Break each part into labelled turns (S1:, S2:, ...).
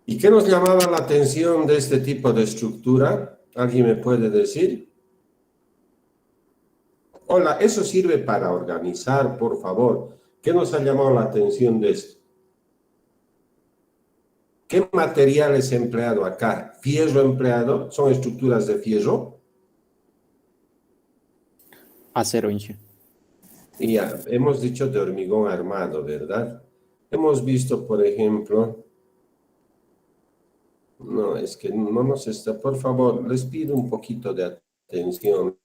S1: ¿Y qué nos llamaba la atención de este tipo de estructura? ¿Alguien me puede decir? Hola, eso sirve para organizar, por favor. ¿Qué nos ha llamado la atención de esto? ¿Qué material es empleado acá? ¿Fierro empleado? ¿Son estructuras de fierro?
S2: Acero, Inge.
S1: Y ya, hemos dicho de hormigón armado, ¿verdad? Hemos visto, por ejemplo, no, es que no nos está, por favor, les pido un poquito de atención,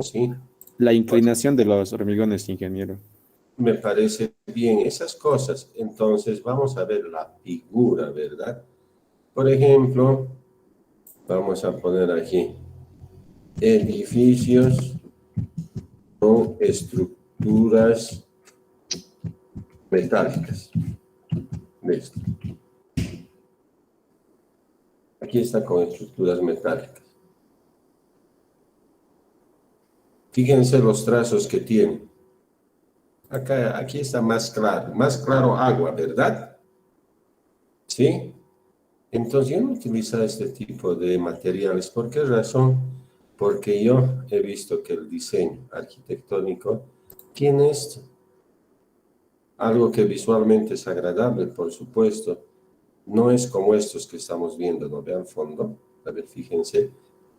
S1: ¿sí?
S2: La inclinación de los hormigones, ingeniero.
S1: Me parece bien esas cosas. Entonces, vamos a ver la figura, ¿verdad? Por ejemplo, vamos a poner aquí edificios con estructuras metálicas. Listo. Aquí está con estructuras metálicas. Fíjense los trazos que tiene. Acá, aquí está más claro agua, ¿verdad? ¿Sí? Entonces yo no utilizo este tipo de materiales. ¿Por qué razón? Porque yo he visto que el diseño arquitectónico tiene esto. Algo que visualmente es agradable, por supuesto. No es como estos que estamos viendo, ¿no? Vean al fondo. A ver, fíjense.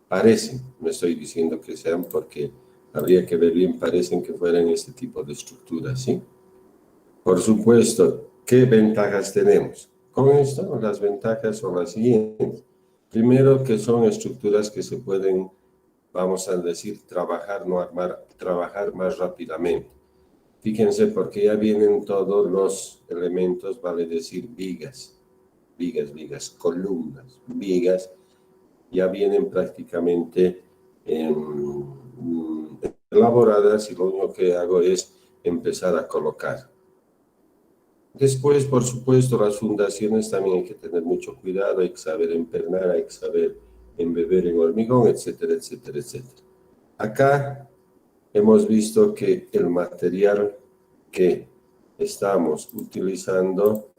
S1: Parecen, no estoy diciendo que sean porque habría que ver bien, parecen que fueran este tipo de estructuras, ¿sí? Por supuesto, ¿qué ventajas tenemos? Con esto, las ventajas son las siguientes. Primero, que son estructuras que se pueden, vamos a decir, trabajar, no armar, trabajar más rápidamente. Fíjense, porque ya vienen todos los elementos, vale decir, vigas, columnas, vigas, ya vienen prácticamente elaboradas y lo único que hago es empezar a colocar. Después, por supuesto, las fundaciones también hay que tener mucho cuidado, hay que saber empernar, hay que saber embeber en hormigón, etcétera, etcétera, etcétera. Acá hemos visto que el material que estamos utilizando,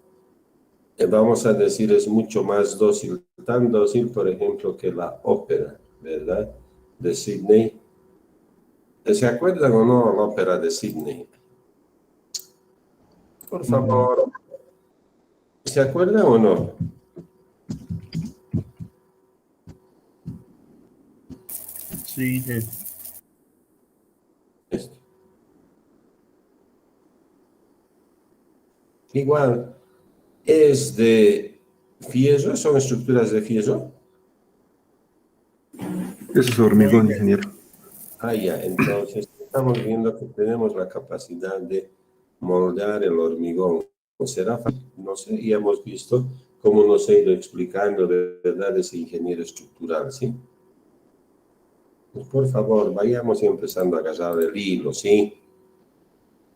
S1: vamos a decir, es mucho más dócil, tan dócil, por ejemplo, que la ópera, ¿verdad? De Sydney. ¿Se acuerdan o no la ópera de Sydney? Por favor, ¿se acuerdan o no?
S3: Sí,
S1: Esto. Igual, es de fierro, son estructuras de fierro.
S4: Eso es hormigón, ingeniero.
S1: Ah, ya, entonces estamos viendo que tenemos la capacidad de moldear el hormigón. ¿O será fácil? No sé, y hemos visto cómo nos ha ido explicando de verdad ese ingeniero estructural, ¿sí? Pues por favor, vayamos empezando a agarrar el hilo, ¿sí?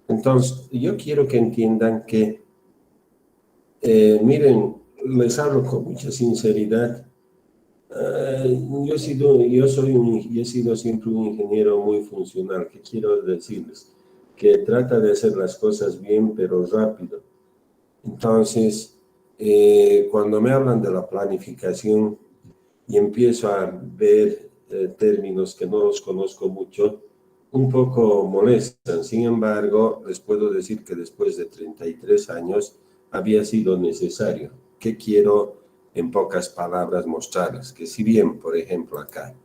S1: Entonces, yo quiero que entiendan que, miren, les hablo con mucha sinceridad. Yo he sido siempre un ingeniero muy funcional. ¿Qué quiero decirles? Que trata de hacer las cosas bien, pero rápido. Entonces, cuando me hablan de la planificación y empiezo a ver términos que no los conozco mucho, un poco molestan. Sin embargo, les puedo decir que después de 33 años había sido necesario. ¿Qué quiero en pocas palabras mostrarles? Que si bien, por ejemplo, acá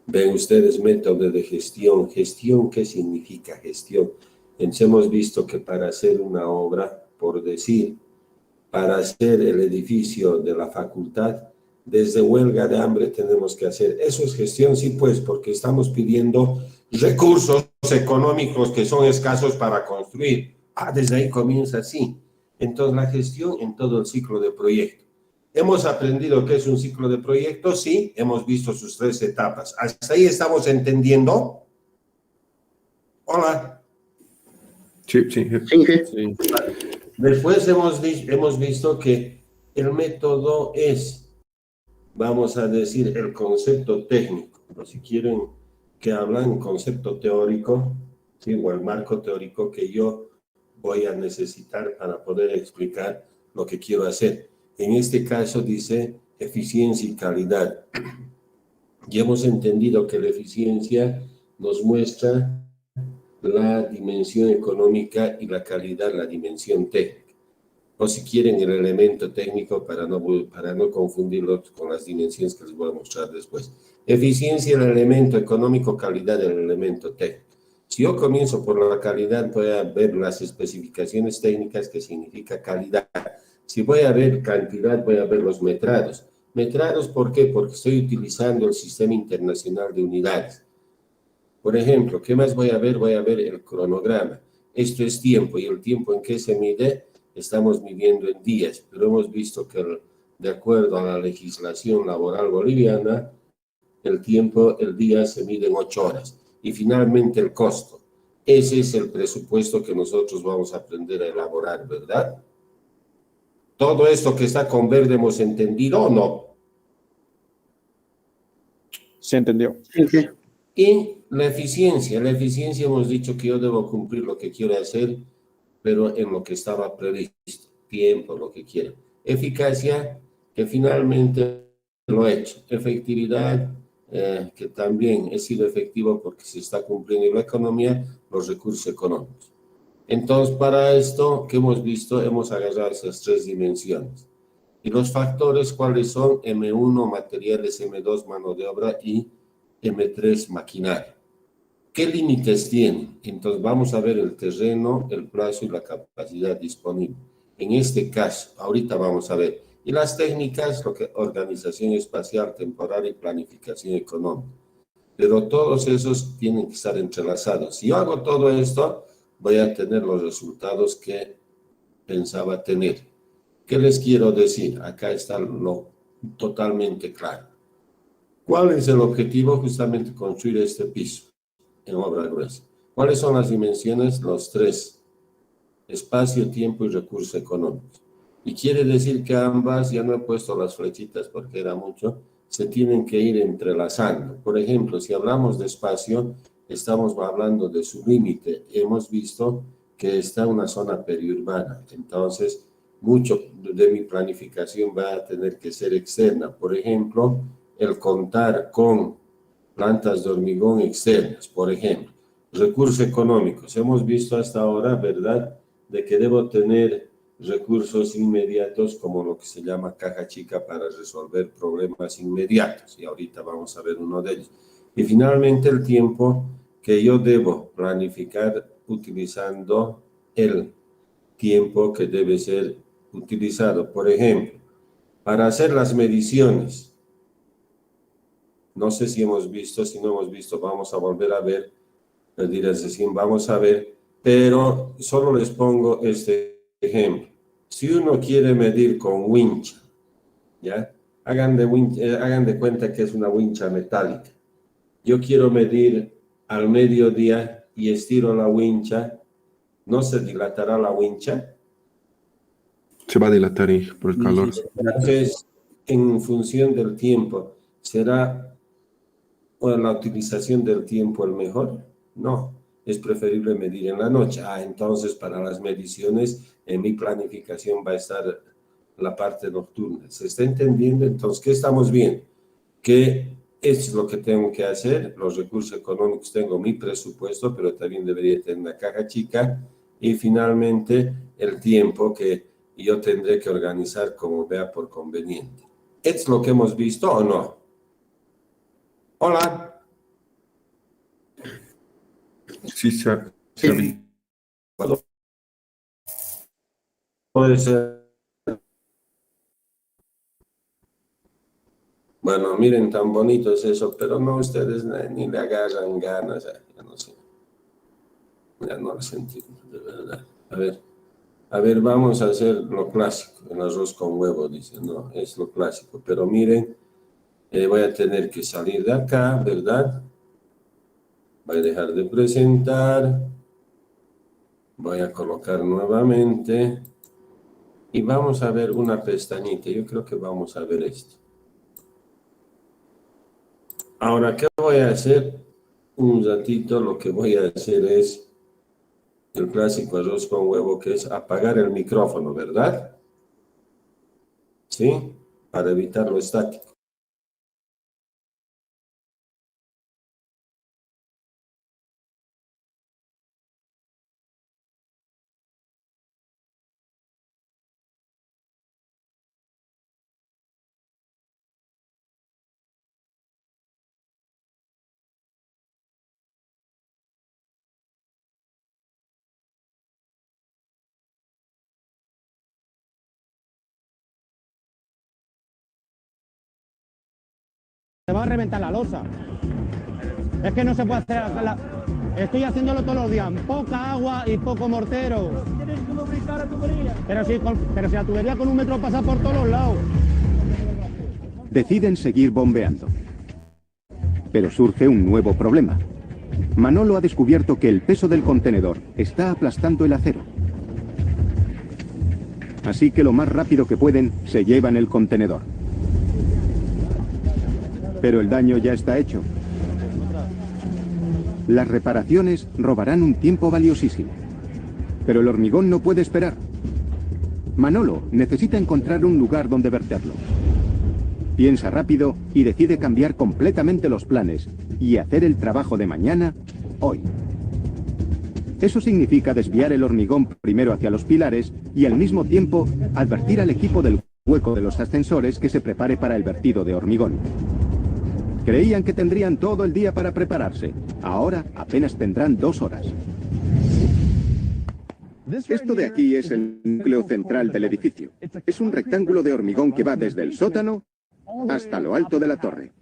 S1: ven ustedes método de gestión, ¿qué significa gestión? Entonces hemos visto que para hacer una obra, por decir, para hacer el edificio de la facultad, desde huelga de hambre tenemos que hacer. Eso es gestión, sí, pues, porque estamos pidiendo recursos económicos que son escasos para construir. Desde ahí comienza así. Entonces, la gestión en todo el ciclo de proyecto. ¿Hemos aprendido qué es un ciclo de proyecto? Sí, hemos visto sus 3 etapas. ¿Hasta ahí estamos entendiendo? Hola.
S4: Sí, sí.
S2: Sí.
S1: Después hemos visto que el método es, vamos a decir, el concepto técnico, o si quieren que hablan concepto teórico, ¿sí? O el marco teórico que yo voy a necesitar para poder explicar lo que quiero hacer. En este caso dice eficiencia y calidad. Y hemos entendido que la eficiencia nos muestra la dimensión económica y la calidad, la dimensión técnica. O si quieren el elemento técnico para no confundirlo con las dimensiones que les voy a mostrar después. Eficiencia del elemento económico, calidad del elemento técnico. Si yo comienzo por la calidad, voy a ver las especificaciones técnicas, que significa calidad. Si voy a ver cantidad, voy a ver los metrados. Metrados, ¿por qué? Porque estoy utilizando el Sistema Internacional de Unidades. Por ejemplo, ¿qué más voy a ver? Voy a ver el cronograma. Esto es tiempo, y el tiempo en que se mide, estamos midiendo en días, pero hemos visto que de acuerdo a la legislación laboral boliviana, el tiempo, el día se mide en 8 horas. Y finalmente el costo. Ese es el presupuesto que nosotros vamos a aprender a elaborar, ¿verdad? Todo esto que está con verde, ¿hemos entendido o no?
S2: Se entendió.
S4: Sí, sí.
S1: Y la eficiencia hemos dicho que yo debo cumplir lo que quiero hacer, pero en lo que estaba previsto, tiempo, lo que quiera. Eficacia, que finalmente lo he hecho. Efectividad, que también he sido efectivo porque se está cumpliendo en la economía, los recursos económicos. Entonces, para esto que hemos visto, hemos agarrado esas 3 dimensiones. Y los factores, ¿cuáles son? M1, materiales, M2, mano de obra, y M3, maquinaria. ¿Qué límites tienen? Entonces vamos a ver el terreno, el plazo y la capacidad disponible. En este caso, ahorita vamos a ver. Y las técnicas, lo que organización espacial, temporal y planificación económica. Pero todos esos tienen que estar entrelazados. Si yo hago todo esto, voy a tener los resultados que pensaba tener. ¿Qué les quiero decir? Acá está lo totalmente claro. ¿Cuál es el objetivo? Justamente construir este piso en obra gruesa. ¿Cuáles son las dimensiones? Los 3: espacio, tiempo y recursos económicos. Y quiere decir que ambas, ya no he puesto las flechitas porque era mucho, se tienen que ir entrelazando. Por ejemplo, si hablamos de espacio, estamos hablando de su límite. Hemos visto que está una zona periurbana, entonces mucho de mi planificación va a tener que ser externa. Por ejemplo, el contar con plantas de hormigón externas, por ejemplo. Recursos económicos. Hemos visto hasta ahora, ¿verdad?, de que debo tener recursos inmediatos como lo que se llama caja chica para resolver problemas inmediatos. Y ahorita vamos a ver uno de ellos. Y finalmente el tiempo, que yo debo planificar utilizando el tiempo que debe ser utilizado. Por ejemplo, para hacer las mediciones, no sé si hemos visto, si no hemos visto, vamos a volver a ver, vamos a ver, pero solo les pongo este ejemplo. Si uno quiere medir con wincha, ¿ya? Hagan de cuenta que es una wincha metálica. Yo quiero medir al mediodía y estiro la wincha, ¿no se dilatará la wincha?
S4: Se va a dilatar por el calor.
S1: Entonces, en función del tiempo, ¿será la utilización del tiempo el mejor? No, es preferible medir en la noche. Entonces para las mediciones, en mi planificación va a estar la parte nocturna. ¿Se está entendiendo? Entonces, ¿qué estamos viendo? Que es lo que tengo que hacer. Los recursos económicos, tengo mi presupuesto, pero también debería tener una caja chica. Y finalmente, el tiempo que yo tendré que organizar como vea por conveniente. ¿Es lo que hemos visto o no? Hola.
S4: Sí, se ha visto.
S1: Puede ser. Bueno, miren, tan bonito es eso, pero no, ustedes ni le agarran ganas, ya no sé. Ya no lo sentí, de verdad. A ver, vamos a hacer lo clásico, el arroz con huevo, dice, no, es lo clásico. Pero miren, voy a tener que salir de acá, ¿verdad? Voy a dejar de presentar. Voy a colocar nuevamente. Y vamos a ver una pestañita. Yo creo que vamos a ver esto. Ahora, ¿qué voy a hacer? Un ratito lo que voy a hacer es el clásico arroz con huevo, que es apagar el micrófono, ¿verdad? ¿sí? Para evitar lo estático.
S5: Se va a reventar la losa. Es que no se puede hacer Estoy haciéndolo todos los días. Poca agua y poco mortero. Tienes que lubricar a tubería. Pero si la tubería con 1 metro pasa por todos los lados.
S6: Deciden seguir bombeando. Pero surge un nuevo problema. Manolo ha descubierto que el peso del contenedor está aplastando el acero. Así que lo más rápido que pueden, se llevan el contenedor. Pero el daño ya está hecho. Las reparaciones robarán un tiempo valiosísimo. Pero el hormigón no puede esperar. Manolo necesita encontrar un lugar donde verterlo. Piensa rápido y decide cambiar completamente los planes y hacer el trabajo de mañana, hoy. Eso significa desviar el hormigón primero hacia los pilares y al mismo tiempo advertir al equipo del hueco de los ascensores que se prepare para el vertido de hormigón. Creían que tendrían todo el día para prepararse. Ahora apenas tendrán 2 horas. Esto de aquí es el núcleo central del edificio. Es un rectángulo de hormigón que va desde el sótano hasta lo alto de la torre.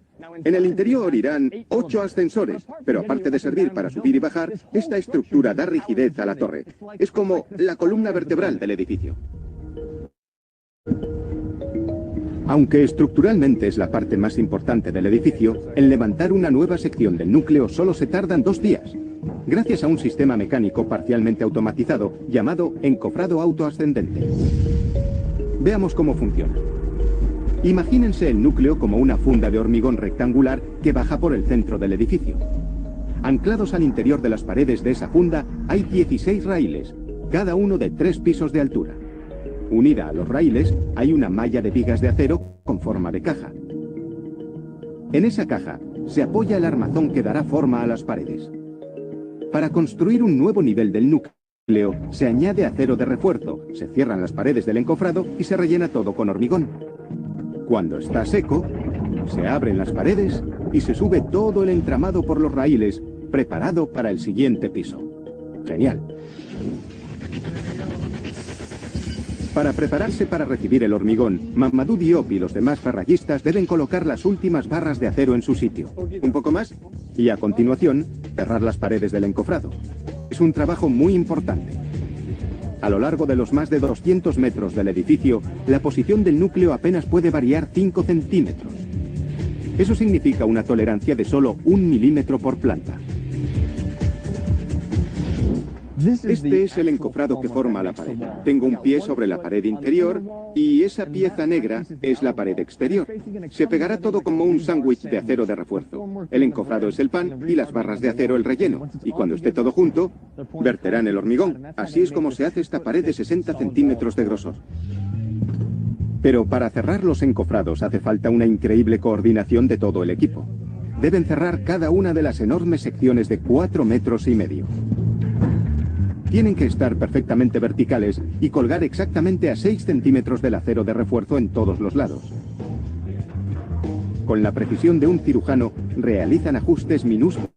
S6: En el interior irán 8 ascensores, pero aparte de servir para subir y bajar, esta estructura da rigidez a la torre. Es como la columna vertebral del edificio. Aunque estructuralmente es la parte más importante del edificio, en levantar una nueva sección del núcleo solo se tardan 2 días, gracias a un sistema mecánico parcialmente automatizado llamado encofrado autoascendente. Veamos cómo funciona. Imagínense el núcleo como una funda de hormigón rectangular que baja por el centro del edificio. Anclados al interior de las paredes de esa funda hay 16 raíles, cada uno de 3 pisos de altura. Unida a los raíles hay una malla de vigas de acero con forma de caja. En esa caja se apoya el armazón que dará forma a las paredes. Para construir un nuevo nivel del núcleo se añade acero de refuerzo, se cierran las paredes del encofrado y se rellena todo con hormigón. Cuando está seco, se abren las paredes y se sube todo el entramado por los raíles, preparado para el siguiente piso. Genial. Para prepararse para recibir el hormigón, Mamadou Diop y los demás ferrallistas deben colocar las últimas barras de acero en su sitio. Un poco más y a continuación cerrar las paredes del encofrado. Es un trabajo muy importante. A lo largo de los más de 200 metros del edificio, la posición del núcleo apenas puede variar 5 centímetros. Eso significa una tolerancia de solo 1 milímetro por planta. Este es el encofrado que forma la pared. Tengo un pie sobre la pared interior y esa pieza negra es la pared exterior. Se pegará todo como un sándwich de acero de refuerzo. El encofrado es el pan y las barras de acero el relleno. Y cuando esté todo junto, verterán el hormigón. Así es como se hace esta pared de 60 centímetros de grosor. Pero para cerrar los encofrados hace falta una increíble coordinación de todo el equipo. Deben cerrar cada una de las enormes secciones de 4,5 metros. Tienen que estar perfectamente verticales y colgar exactamente a 6 centímetros del acero de refuerzo en todos los lados. Con la precisión de un cirujano, realizan ajustes minúsculos.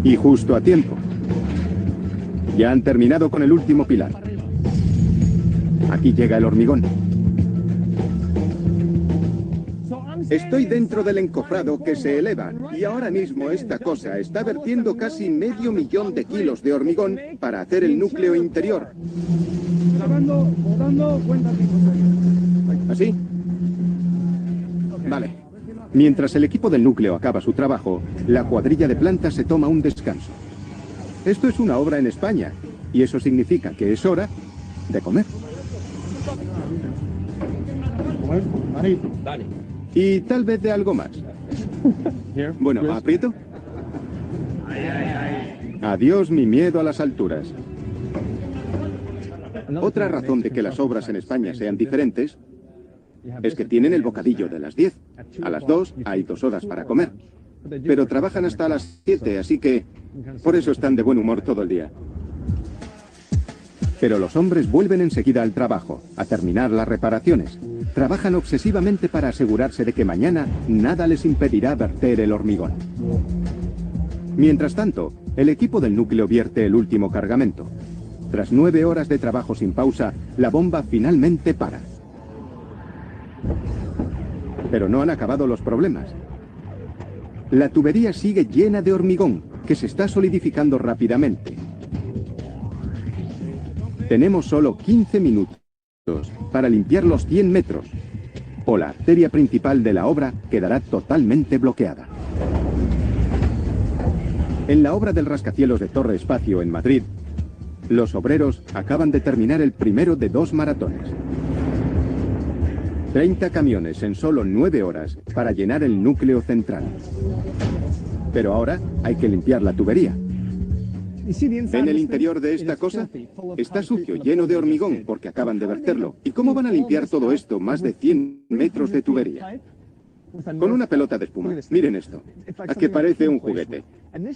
S6: Y justo a tiempo. Ya han terminado con el último pilar. Aquí llega el hormigón. Estoy dentro del encofrado que se eleva y ahora mismo esta cosa está vertiendo casi 500.000 de kilos de hormigón para hacer el núcleo interior. ¿Así? Vale. Mientras el equipo del núcleo acaba su trabajo, la cuadrilla de planta se toma un descanso. Esto es una obra en España y eso significa que es hora de comer. Y tal vez de algo más. Bueno, ¿aprieto? Adiós mi miedo a las alturas. Otra razón de que las obras en España sean diferentes es que tienen el bocadillo de las 10. A las 2 hay 2 horas para comer. Pero trabajan hasta las 7, así que por eso están de buen humor todo el día. Pero los hombres vuelven enseguida al trabajo, a terminar las reparaciones. Trabajan obsesivamente para asegurarse de que mañana nada les impedirá verter el hormigón. Mientras tanto, el equipo del núcleo vierte el último cargamento. Tras 9 horas de trabajo sin pausa, la bomba finalmente para. Pero no han acabado los problemas. La tubería sigue llena de hormigón, que se está solidificando rápidamente. Tenemos solo 15 minutos para limpiar los 100 metros, o la arteria principal de la obra quedará totalmente bloqueada. En la obra del rascacielos de Torre Espacio en Madrid, los obreros acaban de terminar el primero de 2 maratones. 30 camiones en solo 9 horas para llenar el núcleo central. Pero ahora hay que limpiar la tubería. ¿Ven el interior de esta cosa? Está sucio, lleno de hormigón, porque acaban de verterlo. ¿Y cómo van a limpiar todo esto? Más de 100 metros de tubería. Con una pelota de espuma. Miren esto. ¿A que parece un juguete?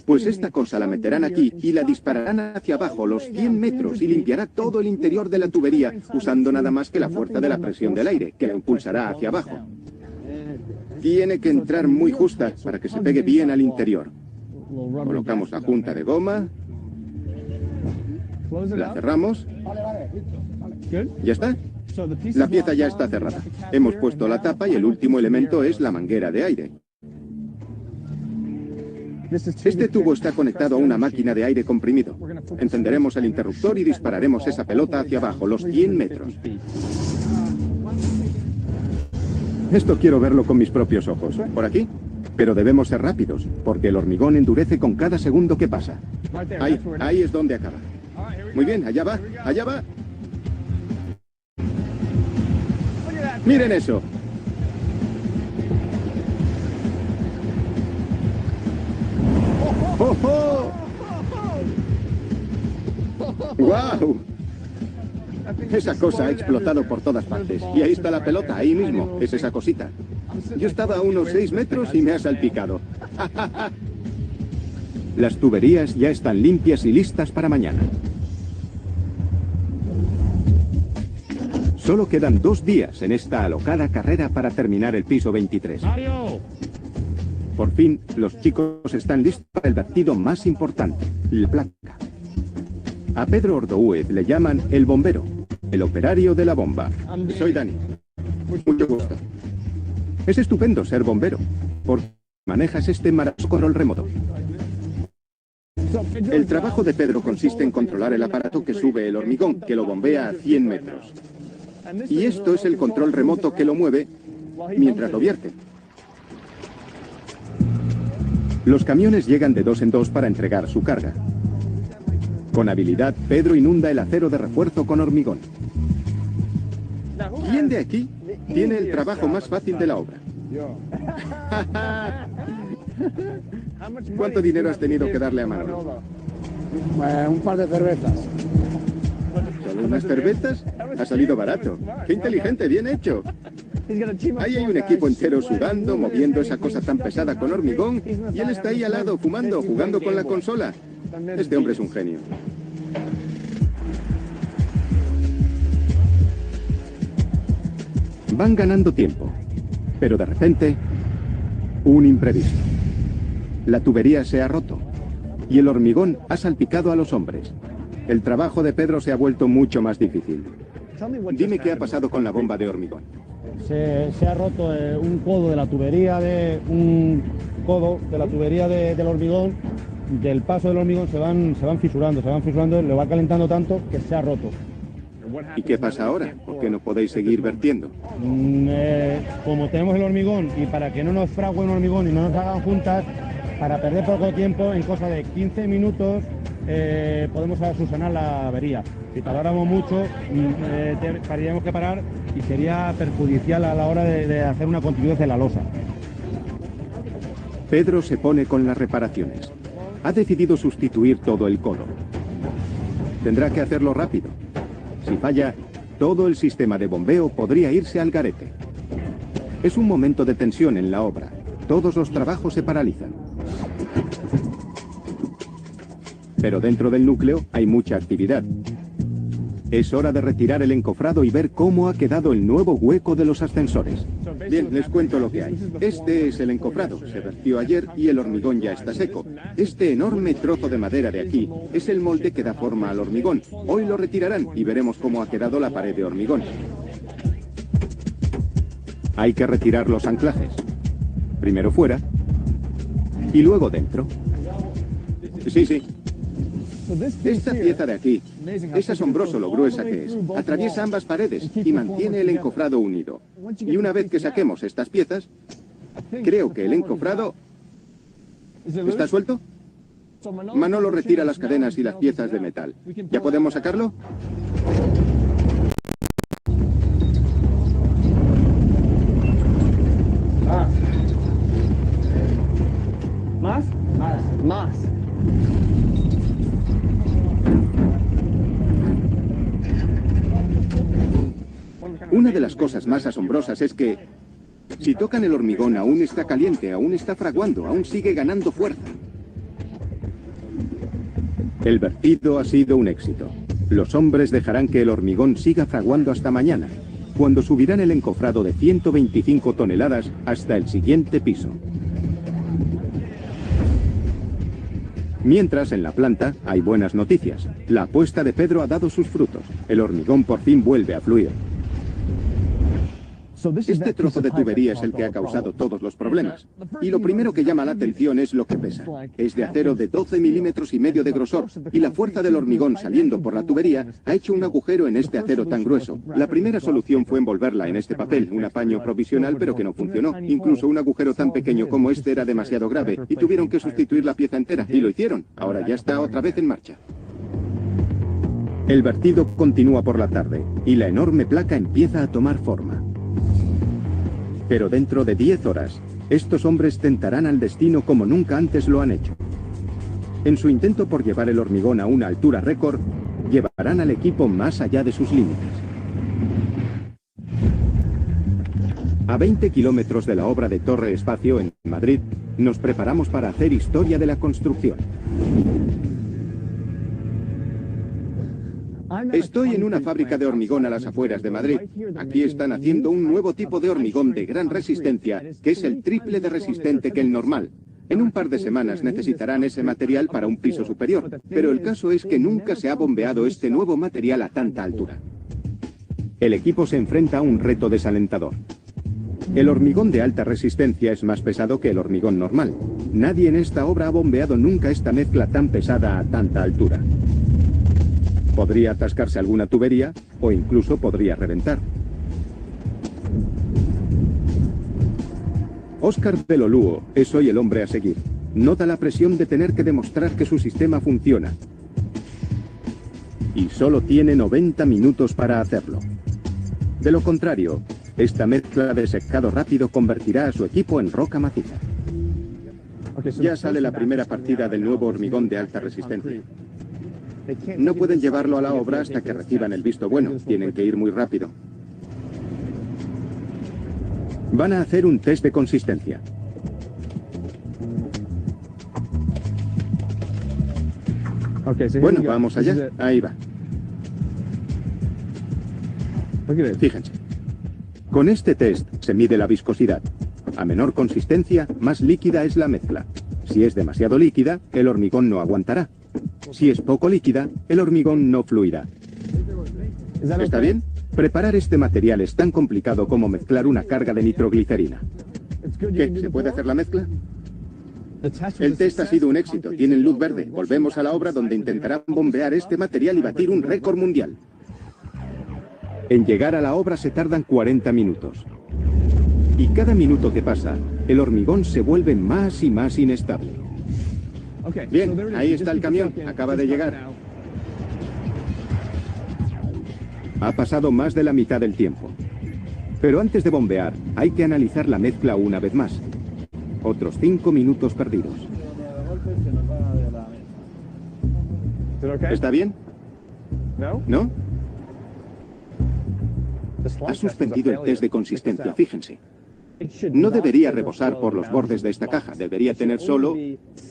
S6: Pues esta cosa la meterán aquí y la dispararán hacia abajo los 100 metros y limpiará todo el interior de la tubería, usando nada más que la fuerza de la presión del aire, que la impulsará hacia abajo. Tiene que entrar muy justa para que se pegue bien al interior. Colocamos la junta de goma. La cerramos. ¿Ya está? La pieza ya está cerrada. Hemos puesto la tapa y el último elemento es la manguera de aire. Este tubo está conectado a una máquina de aire comprimido. Encenderemos el interruptor y dispararemos esa pelota hacia abajo, los 100 metros. Esto quiero verlo con mis propios ojos. ¿Por aquí? Pero debemos ser rápidos, porque el hormigón endurece con cada segundo que pasa. Ahí es donde acaba. Muy bien, allá va, allá va. ¡Miren eso! ¡Oh, oh! ¡Guau! Esa cosa ha explotado por todas partes. Y ahí está la pelota, ahí mismo. Es esa cosita. Yo estaba a unos 6 metros y me ha salpicado. Las tuberías ya están limpias y listas para mañana. Solo quedan 2 días en esta alocada carrera para terminar el piso 23. Por fin, los chicos están listos para el vertido más importante, la placa. A Pedro Ordoúez le llaman el bombero, el operario de la bomba. Soy Dani. Mucho gusto. Es estupendo ser bombero, porque manejas este maravilloso control remoto. El trabajo de Pedro consiste en controlar el aparato que sube el hormigón, que lo bombea a 100 metros. Y esto es el control remoto que lo mueve mientras lo vierte. Los camiones llegan de 2 en 2 para entregar su carga. Con habilidad, Pedro inunda el acero de refuerzo con hormigón. ¿Quién de aquí tiene el trabajo más fácil de la obra? ¿Cuánto dinero has tenido que darle a Manolo?
S5: Un par de cervezas.
S6: ¿Solo unas cervezas? Ha salido barato. ¡Qué inteligente! ¡Bien hecho! Ahí hay un equipo entero sudando, moviendo esa cosa tan pesada con hormigón, y él está ahí al lado, fumando, jugando con la consola. Este hombre es un genio. Van ganando tiempo, pero de repente, un imprevisto. La tubería se ha roto, y el hormigón ha salpicado a los hombres. El trabajo de Pedro se ha vuelto mucho más difícil. Dime qué ha pasado con la bomba de hormigón.
S5: Se ha roto un codo de la tubería del hormigón. Del paso del hormigón se van fisurando, le va calentando tanto que se ha roto.
S6: ¿Y qué pasa ahora? ¿Por qué no podéis seguir vertiendo?
S5: Como tenemos el hormigón y para que no nos fragüe un hormigón y no nos hagan juntas, para perder poco tiempo, en cosa de 15 minutos podemos subsanar la avería. Si tardáramos mucho, tendríamos que parar y sería perjudicial a la hora de hacer una continuidad de la losa.
S6: Pedro se pone con las reparaciones. ha decidido sustituir todo el codo. Tendrá que hacerlo rápido. Si falla, todo el sistema de bombeo podría irse al garete. Es un momento de tensión en la obra. Todos los trabajos se paralizan. Pero dentro del núcleo hay mucha actividad. Es hora de retirar el encofrado y ver cómo ha quedado el nuevo hueco de los ascensores. Bien, les cuento lo que hay. Este es el encofrado. Se vertió ayer y el hormigón ya está seco. Este enorme trozo de madera de aquí es el molde que da forma al hormigón. Hoy lo retirarán y veremos cómo ha quedado la pared de hormigón. Hay que retirar los anclajes. Primero fuera y luego dentro. Sí. Esta pieza de aquí es asombroso lo gruesa que es. Atraviesa ambas paredes y mantiene el encofrado unido. Y una vez que saquemos estas piezas, creo que el encofrado... ¿Está suelto? Manolo retira las cadenas y las piezas de metal. ¿Ya podemos sacarlo?
S5: Más.
S6: Una de las cosas más asombrosas es que, si tocan el hormigón, aún está caliente, aún está fraguando, aún sigue ganando fuerza. El vertido ha sido un éxito. Los hombres dejarán que el hormigón siga fraguando hasta mañana, cuando subirán el encofrado de 125 toneladas hasta el siguiente piso. Mientras, en la planta, hay buenas noticias. La apuesta de Pedro ha dado sus frutos. El hormigón por fin vuelve a fluir. Este trozo de tubería es el que ha causado todos los problemas. Y lo primero que llama la atención es lo que pesa. Es de acero de 12 milímetros y medio de grosor, y la fuerza del hormigón saliendo por la tubería ha hecho un agujero en este acero tan grueso. La primera solución fue envolverla en este papel, un apaño provisional pero que no funcionó. Incluso un agujero tan pequeño como este era demasiado grave, y tuvieron que sustituir la pieza entera, y lo hicieron. Ahora ya está otra vez en marcha. El vertido continúa por la tarde, y la enorme placa empieza a tomar forma. Pero dentro de 10 horas, estos hombres tentarán al destino como nunca antes lo han hecho. En su intento por llevar el hormigón a una altura récord, llevarán al equipo más allá de sus límites. A 20 kilómetros de la obra de Torre Espacio en Madrid, nos preparamos para hacer historia de la construcción. Estoy en una fábrica de hormigón a las afueras de Madrid. Aquí están haciendo un nuevo tipo de hormigón de gran resistencia, que es el triple de resistente que el normal. En un par de semanas necesitarán ese material para un piso superior, pero el caso es que nunca se ha bombeado este nuevo material a tanta altura. El equipo se enfrenta a un reto desalentador. El hormigón de alta resistencia es más pesado que el hormigón normal. Nadie en esta obra ha bombeado nunca esta mezcla tan pesada a tanta altura. Podría atascarse alguna tubería o incluso podría reventar. Óscar del Olúo es hoy el hombre a seguir. Nota la presión de tener que demostrar que su sistema funciona. Y solo tiene 90 minutos para hacerlo. De lo contrario, esta mezcla de secado rápido convertirá a su equipo en roca maciza. Ya sale la primera partida del nuevo hormigón de alta resistencia. No pueden llevarlo a la obra hasta que reciban el visto bueno. Tienen que ir muy rápido. Van a hacer un test de consistencia. Bueno, vamos allá. Ahí va. Fíjense. Con este test se mide la viscosidad. A menor consistencia, más líquida es la mezcla. Si es demasiado líquida, el hormigón no aguantará. Si es poco líquida, el hormigón no fluirá. ¿Está bien? Preparar este material es tan complicado como mezclar una carga de nitroglicerina. ¿Qué? ¿Se puede hacer la mezcla? El test ha sido un éxito. Tienen luz verde. Volvemos a la obra donde intentarán bombear este material y batir un récord mundial. En llegar a la obra se tardan 40 minutos. Y cada minuto que pasa, el hormigón se vuelve más y más inestable. Bien, ahí está el camión. Acaba de llegar. Ha pasado más de la mitad del tiempo. Pero antes de bombear, hay que analizar la mezcla una vez más. Otros 5 minutos perdidos. ¿Está bien? ¿No? Ha suspendido el test de consistencia, fíjense. No debería rebosar por los bordes de esta caja, debería tener solo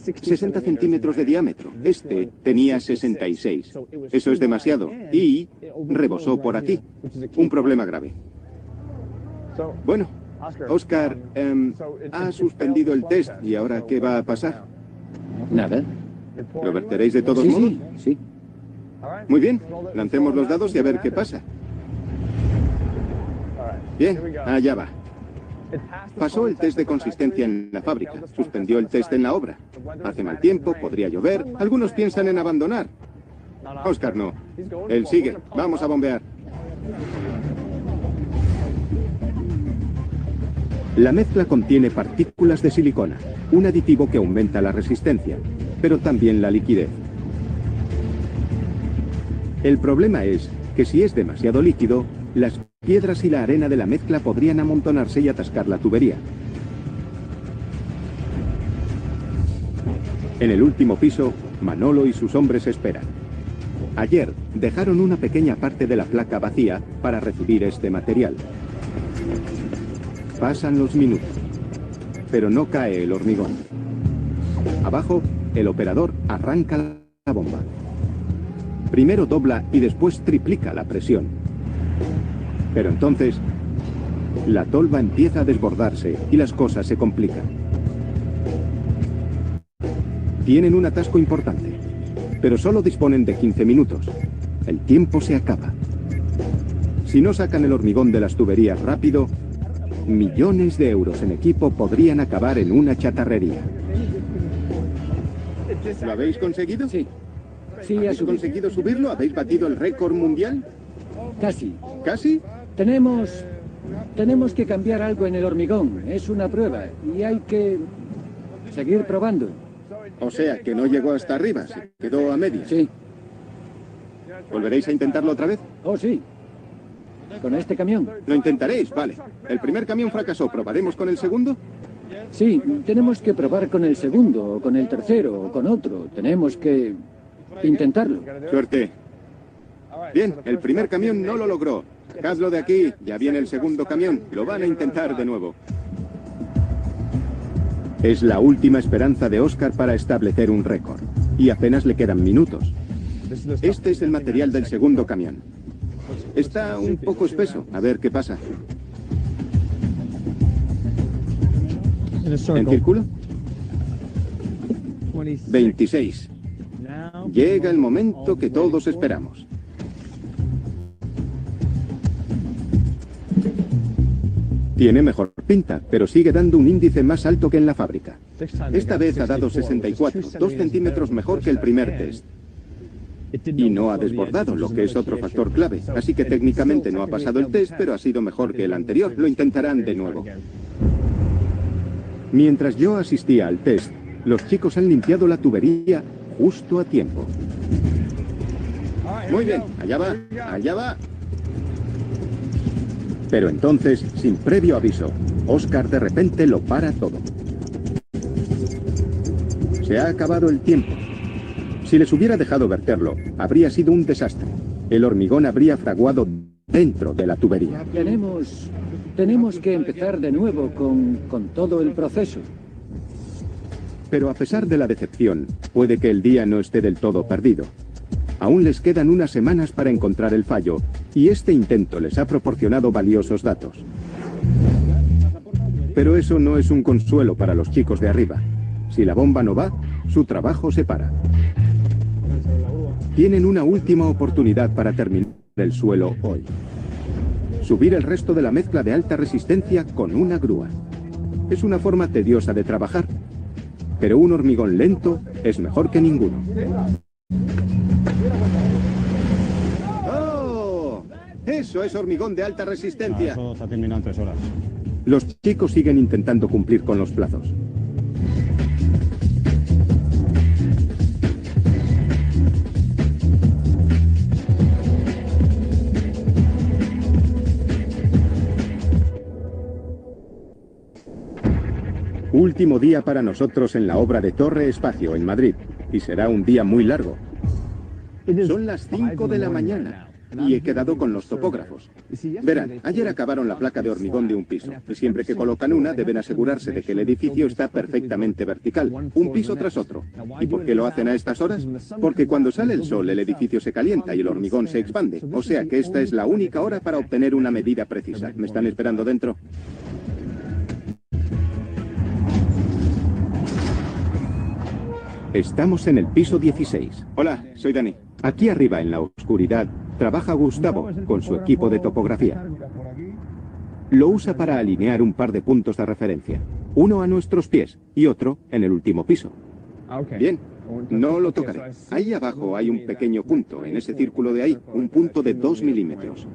S6: 60 centímetros de diámetro. Este tenía 66. Eso es demasiado. Y rebosó por aquí. Un problema grave. Bueno, Oscar, ha suspendido el test y ahora ¿qué va a pasar?
S7: Nada.
S6: ¿Lo verteréis de todos modos?
S7: Sí.
S6: Muy bien, lancemos los dados y a ver qué pasa. Bien, allá va. Pasó el test de consistencia en la fábrica, suspendió el test en la obra. Hace mal tiempo, podría llover, algunos piensan en abandonar. Oscar no. Él sigue, vamos a bombear. La mezcla contiene partículas de silicona, un aditivo que aumenta la resistencia, pero también la liquidez. El problema es que si es demasiado líquido, las piedras y la arena de la mezcla podrían amontonarse y atascar la tubería. En el último piso, Manolo y sus hombres esperan. Ayer dejaron una pequeña parte de la placa vacía para recibir este material. Pasan los minutos, pero no cae el hormigón. Abajo, el operador arranca la bomba. Primero dobla y después triplica la presión. Pero entonces, la tolva empieza a desbordarse y las cosas se complican. Tienen un atasco importante, pero solo disponen de 15 minutos. El tiempo se acaba. Si no sacan el hormigón de las tuberías rápido, millones de euros en equipo podrían acabar en una chatarrería. ¿Lo habéis conseguido?
S7: Sí. Sí,
S6: ¿Habéis conseguido subirlo? ¿Habéis batido el récord mundial?
S7: Casi.
S6: ¿Casi?
S7: Tenemos que cambiar algo en el hormigón. Es una prueba y hay que seguir probando.
S6: O sea, que no llegó hasta arriba, se quedó a medias.
S7: Sí.
S6: ¿Volveréis a intentarlo otra vez?
S7: Oh, sí. ¿Con este camión?
S6: Lo intentaréis, vale. El primer camión fracasó, ¿probaremos con el segundo?
S7: Sí, tenemos que probar con el segundo, o con el tercero, o con otro. Tenemos que intentarlo.
S6: Suerte. Bien, el primer camión no lo logró. Sacadlo de aquí, ya viene el segundo camión. Lo van a intentar de nuevo. Es la última esperanza de Oscar para establecer un récord. Y apenas le quedan minutos. Este es el material del segundo camión. Está un poco espeso. A ver qué pasa. ¿En círculo? 26. Llega el momento que todos esperamos. Tiene mejor pinta, pero sigue dando un índice más alto que en la fábrica. Esta vez ha dado 64, 2 centímetros mejor que el primer test. Y no ha desbordado, lo que es otro factor clave. Así que técnicamente no ha pasado el test, pero ha sido mejor que el anterior. Lo intentarán de nuevo. Mientras yo asistía al test, los chicos han limpiado la tubería justo a tiempo. Muy bien, allá va, allá va. Pero entonces, sin previo aviso, Oscar de repente lo para todo. Se ha acabado el tiempo. Si les hubiera dejado verterlo, habría sido un desastre. El hormigón habría fraguado dentro de la tubería.
S7: Tenemos que empezar de nuevo con todo el proceso.
S6: Pero a pesar de la decepción, puede que el día no esté del todo perdido. Aún les quedan unas semanas para encontrar el fallo, y este intento les ha proporcionado valiosos datos. Pero eso no es un consuelo para los chicos de arriba. Si la bomba no va, su trabajo se para. Tienen una última oportunidad para terminar el suelo hoy. Subir el resto de la mezcla de alta resistencia con una grúa. Es una forma tediosa de trabajar, pero un hormigón lento es mejor que ninguno. ¡Oh! Eso es hormigón de alta resistencia.
S5: Eso está terminado en 3 horas.
S6: Los chicos siguen intentando cumplir con los plazos. Último día para nosotros en la obra de Torre Espacio en Madrid, y será un día muy largo. Son las 5 de la mañana y he quedado con los topógrafos. Verán, ayer acabaron la placa de hormigón de un piso y siempre que colocan una deben asegurarse de que el edificio está perfectamente vertical, un piso tras otro. ¿Y por qué lo hacen a estas horas? Porque cuando sale el sol el edificio se calienta y el hormigón se expande. O sea que esta es la única hora para obtener una medida precisa. ¿Me están esperando dentro? Estamos en el piso 16. Hola, soy Dani. Aquí arriba, en la oscuridad, trabaja Gustavo con su equipo de topografía. Lo usa para alinear un par de puntos de referencia. Uno a nuestros pies y otro en el último piso. Bien, no lo tocaré. Ahí abajo hay un pequeño punto, en ese círculo de ahí, un punto de 2 milímetros.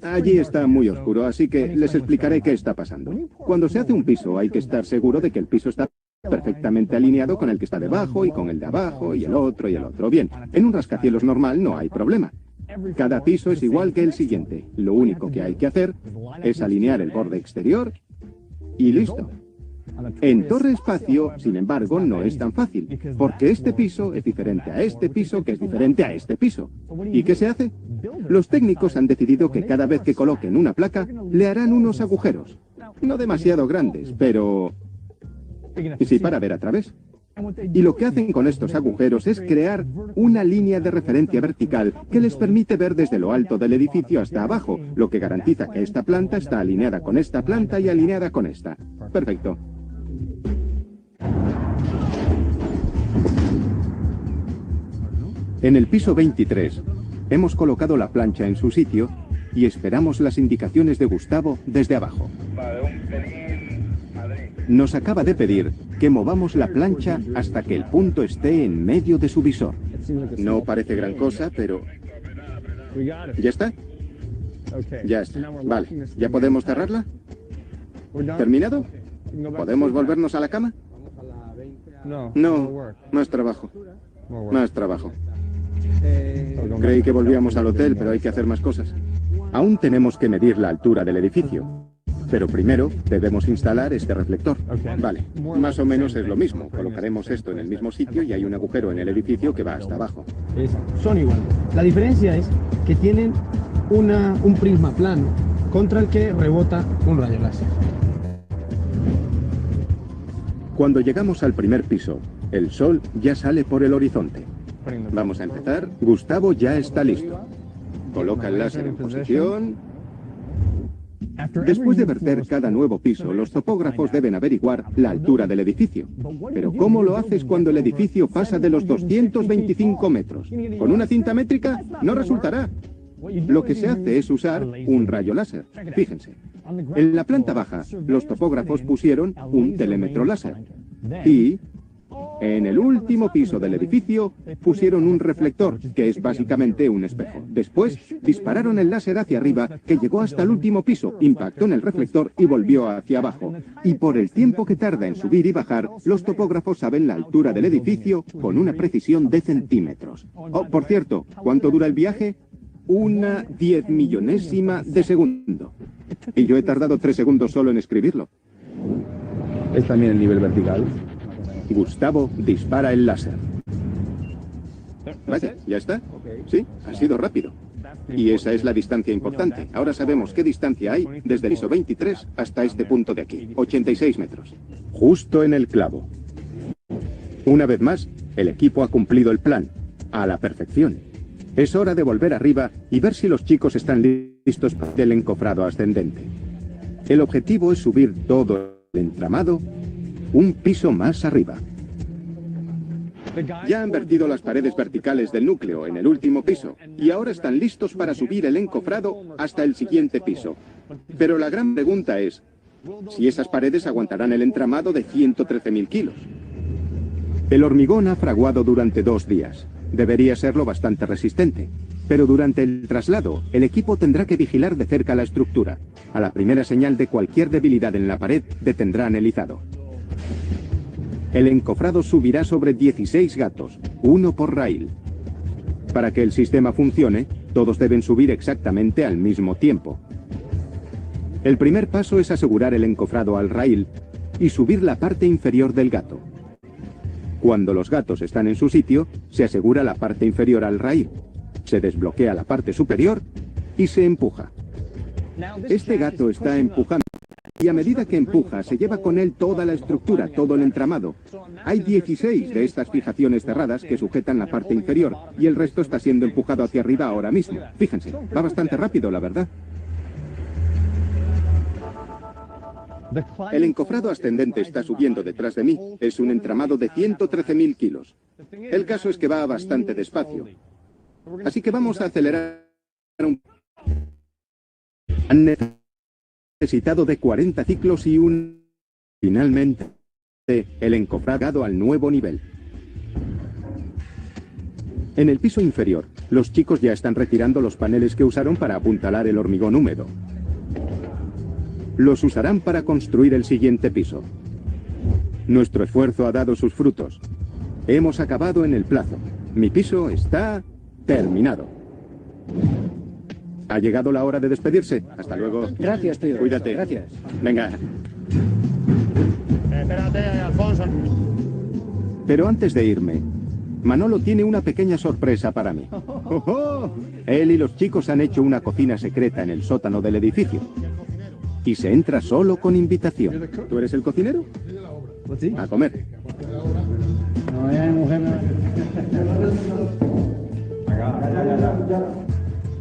S6: Allí está muy oscuro, así que les explicaré qué está pasando. Cuando se hace un piso hay que estar seguro de que el piso está perfectamente alineado con el que está debajo y con el de abajo y el otro y el otro. Bien, en un rascacielos normal no hay problema. Cada piso es igual que el siguiente. Lo único que hay que hacer es alinear el borde exterior y listo. En Torre Espacio, sin embargo, no es tan fácil, porque este piso es diferente a este piso, que es diferente a este piso. ¿Y qué se hace? Los técnicos han decidido que cada vez que coloquen una placa, le harán unos agujeros. No demasiado grandes, pero sí para ver a través. Y lo que hacen con estos agujeros es crear una línea de referencia vertical que les permite ver desde lo alto del edificio hasta abajo, lo que garantiza que esta planta está alineada con esta planta y alineada con esta. Perfecto. En el piso 23, hemos colocado la plancha en su sitio y esperamos las indicaciones de Gustavo desde abajo. Nos acaba de pedir que movamos la plancha hasta que el punto esté en medio de su visor. No parece gran cosa, pero... ¿Ya está? Ya está. Vale. ¿Ya podemos cerrarla? ¿Terminado? ¿Podemos volvernos a la cama? No, más trabajo. Más trabajo. Creí que volvíamos al hotel, pero hay que hacer más cosas. Aún tenemos que medir la altura del edificio. Pero primero debemos instalar este reflector. Vale, más o menos es lo mismo. Colocaremos esto en el mismo sitio y hay un agujero en el edificio que va hasta abajo.
S8: Son iguales. La diferencia es que tienen un prisma plano contra el que rebota un rayo láser.
S6: Cuando llegamos al primer piso, el sol ya sale por el horizonte. Vamos a empezar. Gustavo ya está listo. Coloca el láser en posición. Después de verter cada nuevo piso, los topógrafos deben averiguar la altura del edificio. Pero ¿cómo lo haces cuando el edificio pasa de los 225 metros? ¿Con una cinta métrica? No resultará. Lo que se hace es usar un rayo láser. Fíjense. En la planta baja, los topógrafos pusieron un telémetro láser. Y en el último piso del edificio pusieron un reflector, que es básicamente un espejo. Después dispararon el láser hacia arriba, que llegó hasta el último piso, impactó en el reflector y volvió hacia abajo. Y por el tiempo que tarda en subir y bajar, los topógrafos saben la altura del edificio con una precisión de centímetros. Oh, por cierto, ¿cuánto dura el viaje? Una 10.000.000ésima de segundo. Y yo he tardado 3 segundos solo en escribirlo.
S9: ¿Es también el nivel vertical?
S6: Gustavo dispara el láser. Vaya, ¿ya está? Sí, ha sido rápido. Y esa es la distancia importante. Ahora sabemos qué distancia hay desde el piso 23 hasta este punto de aquí, 86 metros. Justo en el clavo. Una vez más, el equipo ha cumplido el plan, a la perfección. Es hora de volver arriba y ver si los chicos están listos para el encofrado ascendente. El objetivo es subir todo el entramado un piso más arriba. Ya han vertido las paredes verticales del núcleo en el último piso y ahora están listos para subir el encofrado hasta el siguiente piso. Pero la gran pregunta es si esas paredes aguantarán el entramado de 113.000 kilos. El hormigón ha fraguado durante 2 días. Debería serlo bastante resistente. Pero durante el traslado, el equipo tendrá que vigilar de cerca la estructura. A la primera señal de cualquier debilidad en la pared, detendrán el izado. El encofrado subirá sobre 16 gatos, uno por raíl. Para que el sistema funcione, todos deben subir exactamente al mismo tiempo. El primer paso es asegurar el encofrado al raíl y subir la parte inferior del gato. Cuando los gatos están en su sitio, se asegura la parte inferior al raíl, se desbloquea la parte superior y se empuja. Este gato está empujando y a medida que empuja se lleva con él toda la estructura, todo el entramado. Hay 16 de estas fijaciones cerradas que sujetan la parte inferior y el resto está siendo empujado hacia arriba ahora mismo. Fíjense, va bastante rápido, la verdad. El encofrado ascendente está subiendo detrás de mí. Es un entramado de 113.000 kilos. El caso es que va bastante despacio. Así que vamos a acelerar un... Han necesitado de 40 ciclos y un... Finalmente, el encofrado al nuevo nivel. En el piso inferior, los chicos ya están retirando los paneles que usaron para apuntalar el hormigón húmedo. Los usarán para construir el siguiente piso. Nuestro esfuerzo ha dado sus frutos. Hemos acabado en el plazo. Mi piso está terminado. Ha llegado la hora de despedirse. Hasta luego.
S7: Gracias, tío.
S6: Cuídate.
S7: Gracias.
S6: Venga.
S5: Espérate, Alfonso.
S6: Pero antes de irme, Manolo tiene una pequeña sorpresa para mí. ¡Oh! Él y los chicos han hecho una cocina secreta en el sótano del edificio. Y se entra solo con invitación. ¿Tú eres el cocinero? A comer.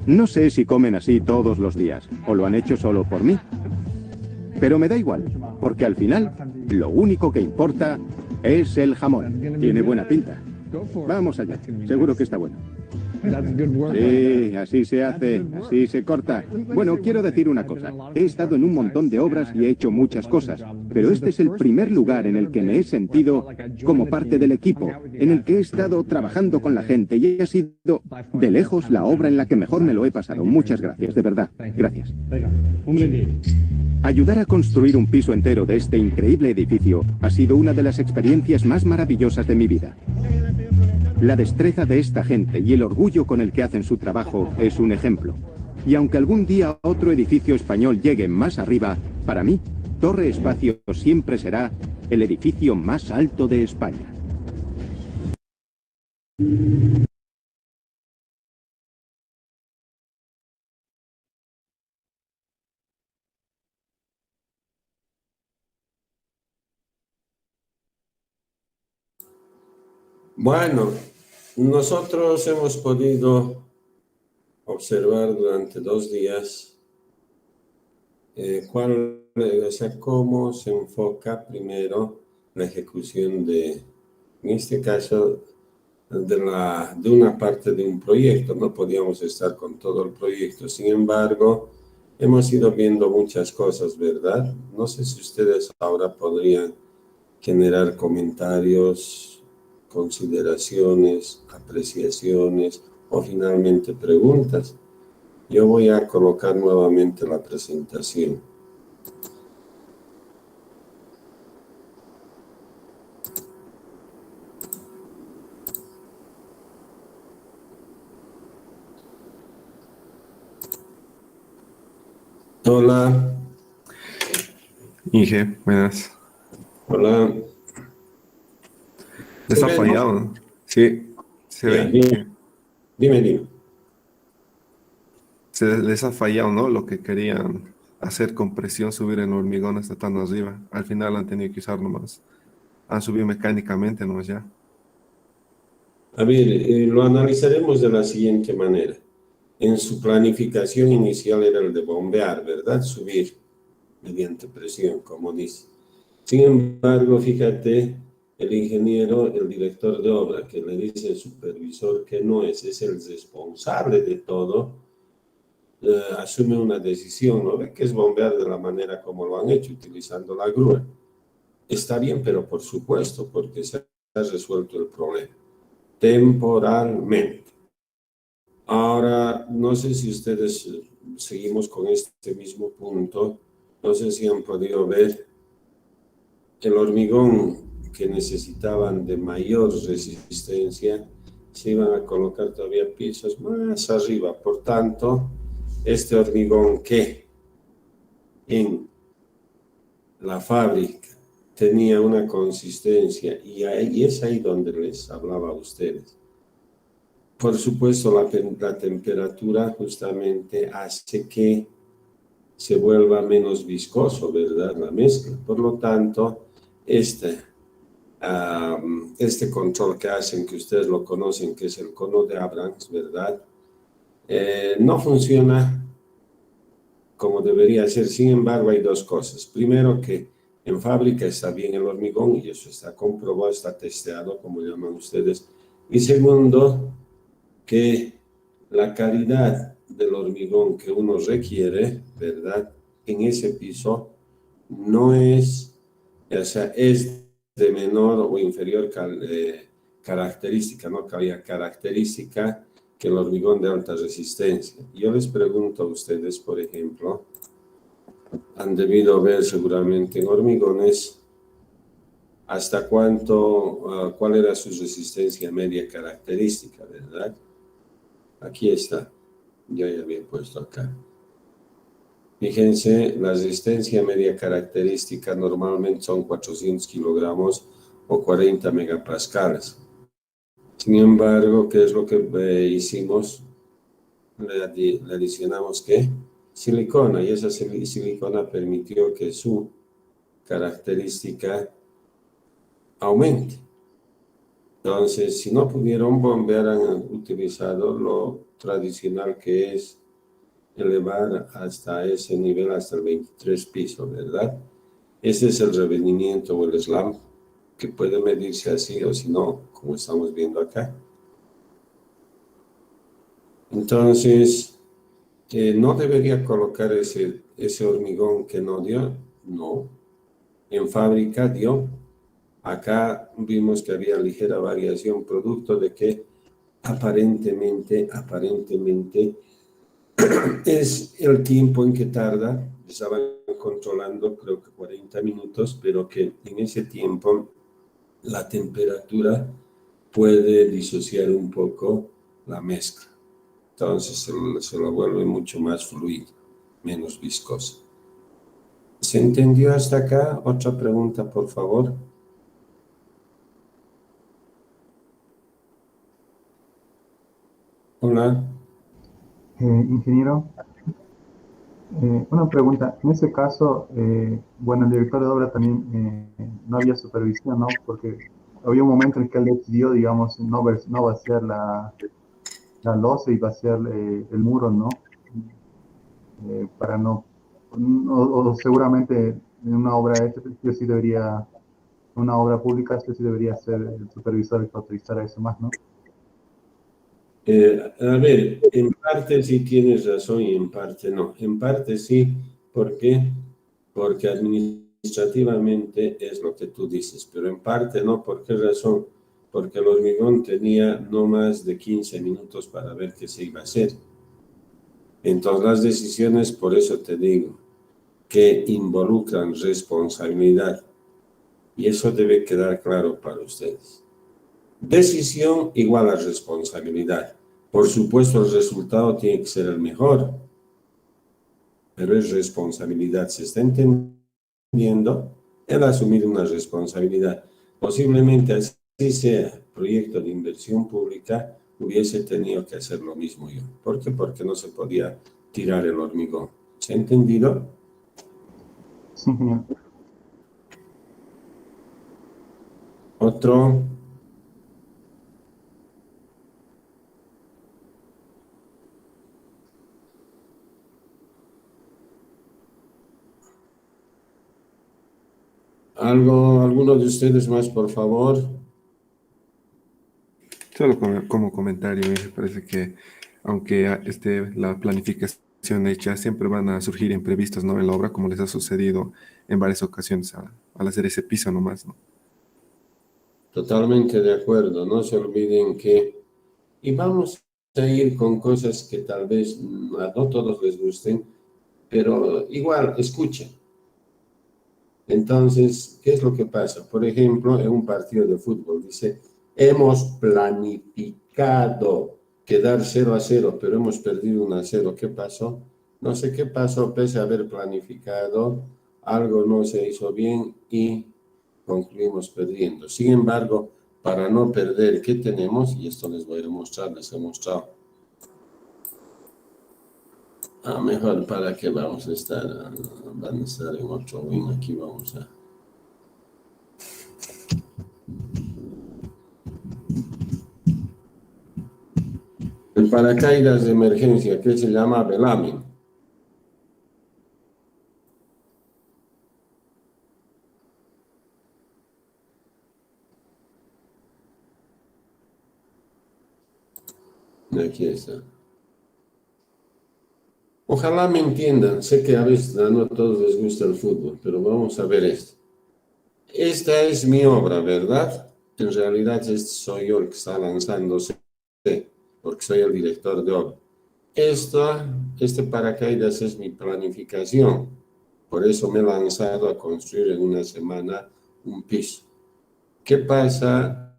S6: No sé si comen así todos los días, o lo han hecho solo por mí. Pero me da igual, porque al final, lo único que importa es el jamón. Tiene buena pinta. Vamos allá, seguro que está bueno. Sí, así se hace, así se corta. Bueno, quiero decir una cosa. He estado en un montón de obras y he hecho muchas cosas, pero este es el primer lugar en el que me he sentido como parte del equipo, en el que he estado trabajando con la gente y ha sido de lejos la obra en la que mejor me lo he pasado. Muchas gracias, de verdad. Gracias. Ayudar a construir un piso entero de este increíble edificio ha sido una de las experiencias más maravillosas de mi vida. La destreza de esta gente y el orgullo con el que hacen su trabajo es un ejemplo. Y aunque algún día otro edificio español llegue más arriba, para mí, Torre Espacio siempre será el edificio más alto de España.
S1: Bueno, nosotros hemos podido observar durante 2 días cómo se enfoca primero la ejecución de, en este caso, de una parte de un proyecto. No podíamos estar con todo el proyecto, sin embargo, hemos ido viendo muchas cosas, ¿verdad? No sé si ustedes ahora podrían generar comentarios, consideraciones, apreciaciones o finalmente preguntas. Yo voy a colocar nuevamente la presentación. Hola.
S4: Inge, buenas.
S1: Hola.
S4: Les ha fallado, ¿no? Sí, se ve.
S1: Dime.
S4: Se les ha fallado, ¿no? Lo que querían hacer con presión, subir el hormigón hasta tan arriba. Al final han tenido que usar nomás. Han subido mecánicamente nomás ya.
S1: A ver, lo analizaremos de la siguiente manera. En su planificación inicial era el de bombear, ¿verdad? Subir mediante presión, como dice. Sin embargo, fíjate, el ingeniero, el director de obra, que le dice al supervisor que no es el responsable de todo, asume una decisión, ¿no? Ve que es bombear de la manera como lo han hecho, utilizando la grúa. Está bien, pero por supuesto, porque se ha resuelto el problema temporalmente. Ahora, no sé si ustedes seguimos con este mismo punto, no sé si han podido ver el hormigón que necesitaban de mayor resistencia, se iban a colocar todavía pisos más arriba. Por tanto, este hormigón que en la fábrica tenía una consistencia y es ahí donde les hablaba a ustedes. Por supuesto, la temperatura justamente hace que se vuelva menos viscoso, ¿verdad? La mezcla. Por lo tanto, este control que hacen, que ustedes lo conocen, que es el cono de Abrams, ¿verdad? No funciona como debería ser. Sin embargo, hay dos cosas. Primero, que en fábrica está bien el hormigón y eso está comprobado, está testeado, como llaman ustedes. Y segundo, que la calidad del hormigón que uno requiere, ¿verdad? En ese piso no es, o sea, es de menor o inferior característica, no calidad característica que el hormigón de alta resistencia. Yo les pregunto a ustedes, por ejemplo, han debido ver seguramente en hormigones hasta cuál era su resistencia media característica, ¿verdad? Aquí está, yo ya había puesto acá. Fíjense, la resistencia media característica normalmente son 400 kilogramos o 40 megapascales. Sin embargo, ¿qué es lo que hicimos? Le adicionamos ¿qué? Silicona, y esa silicona permitió que su característica aumente. Entonces, si no pudieron bombear, han utilizado lo tradicional, que es elevar hasta ese nivel, hasta el 23 piso, ¿verdad? Ese es el revenimiento o el slam, que puede medirse así o si no, como estamos viendo acá. Entonces, ¿no debería colocar ese hormigón que no dio? No. En fábrica dio. Acá vimos que había ligera variación, producto de que aparentemente es el tiempo en que tarda. Estaban controlando creo que 40 minutos, pero que en ese tiempo la temperatura puede disociar un poco la mezcla. Entonces se lo vuelve mucho más fluido, menos viscoso. ¿Se entendió hasta acá? Otra pregunta, por favor. Hola.
S10: Ingeniero, una pregunta. En ese caso, bueno, el director de obra también no había supervisión, ¿no? Porque había un momento en que él decidió, digamos, no vaciar la losa y vaciar el muro, ¿no? Para no, o seguramente en una obra esta, yo sí debería, una obra pública, sí debería ser el supervisor el que autorizara eso más, ¿no?
S1: A ver, en parte sí tienes razón y en parte no. En parte sí, ¿por qué? Porque administrativamente es lo que tú dices, pero en parte no. ¿Por qué razón? Porque el hormigón tenía no más de 15 minutos para ver qué se iba a hacer. Entonces las decisiones, por eso te digo, que involucran responsabilidad. Y eso debe quedar claro para ustedes. Decisión igual a responsabilidad. Por supuesto, el resultado tiene que ser el mejor, pero es responsabilidad. ¿Se está entendiendo? El asumir una responsabilidad. Posiblemente así sea proyecto de inversión pública, hubiese tenido que hacer lo mismo yo. ¿Por qué? Porque no se podía tirar el hormigón. ¿Se ha entendido?
S10: Sí, ingeniero.
S1: Otro. ¿Alguno de ustedes más, por favor?
S4: Solo como comentario, me parece que aunque esté la planificación hecha, siempre van a surgir imprevistos, ¿no? En la obra, como les ha sucedido en varias ocasiones al hacer ese piso nomás, ¿no?
S1: Totalmente de acuerdo. No se olviden que... Y vamos a ir con cosas que tal vez a no todos les gusten, pero igual, escuchen. Entonces, ¿qué es lo que pasa? Por ejemplo, en un partido de fútbol dice, hemos planificado quedar 0-0, pero hemos perdido 1-0. ¿Qué pasó? No sé qué pasó, pese a haber planificado, algo no se hizo bien y concluimos perdiendo. Sin embargo, para no perder, ¿qué tenemos? Y esto les voy a mostrar, les he mostrado. Mejor para que vamos a estar, van a estar en otro win, aquí vamos a... El paracaídas de emergencia, que se llama Bellarmine. Aquí está. Ojalá me entiendan, sé que a veces no a todos les gusta el fútbol, pero vamos a ver esto. Esta es mi obra, ¿verdad? En realidad soy yo el que está lanzándose, porque soy el director de obra. Este paracaídas es mi planificación, por eso me he lanzado a construir en una semana un piso. ¿Qué pasa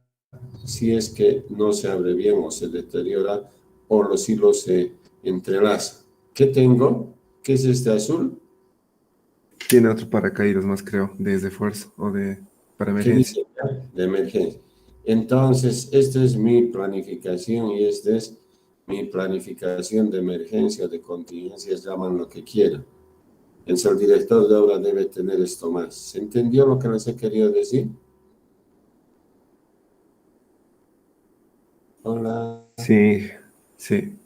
S1: si es que no se abre bien o se deteriora o los hilos se entrelazan? ¿Qué tengo? ¿Qué es este azul?
S4: Tiene otro paracaídas más, creo, de esfuerzo o para emergencia.
S1: De emergencia. Entonces, esta es mi planificación y esta es mi planificación de emergencia, de contingencias, llaman lo que quieran. Entonces, el director de obra debe tener esto más. ¿Se entendió lo que les he querido decir? Hola.
S4: Sí, sí.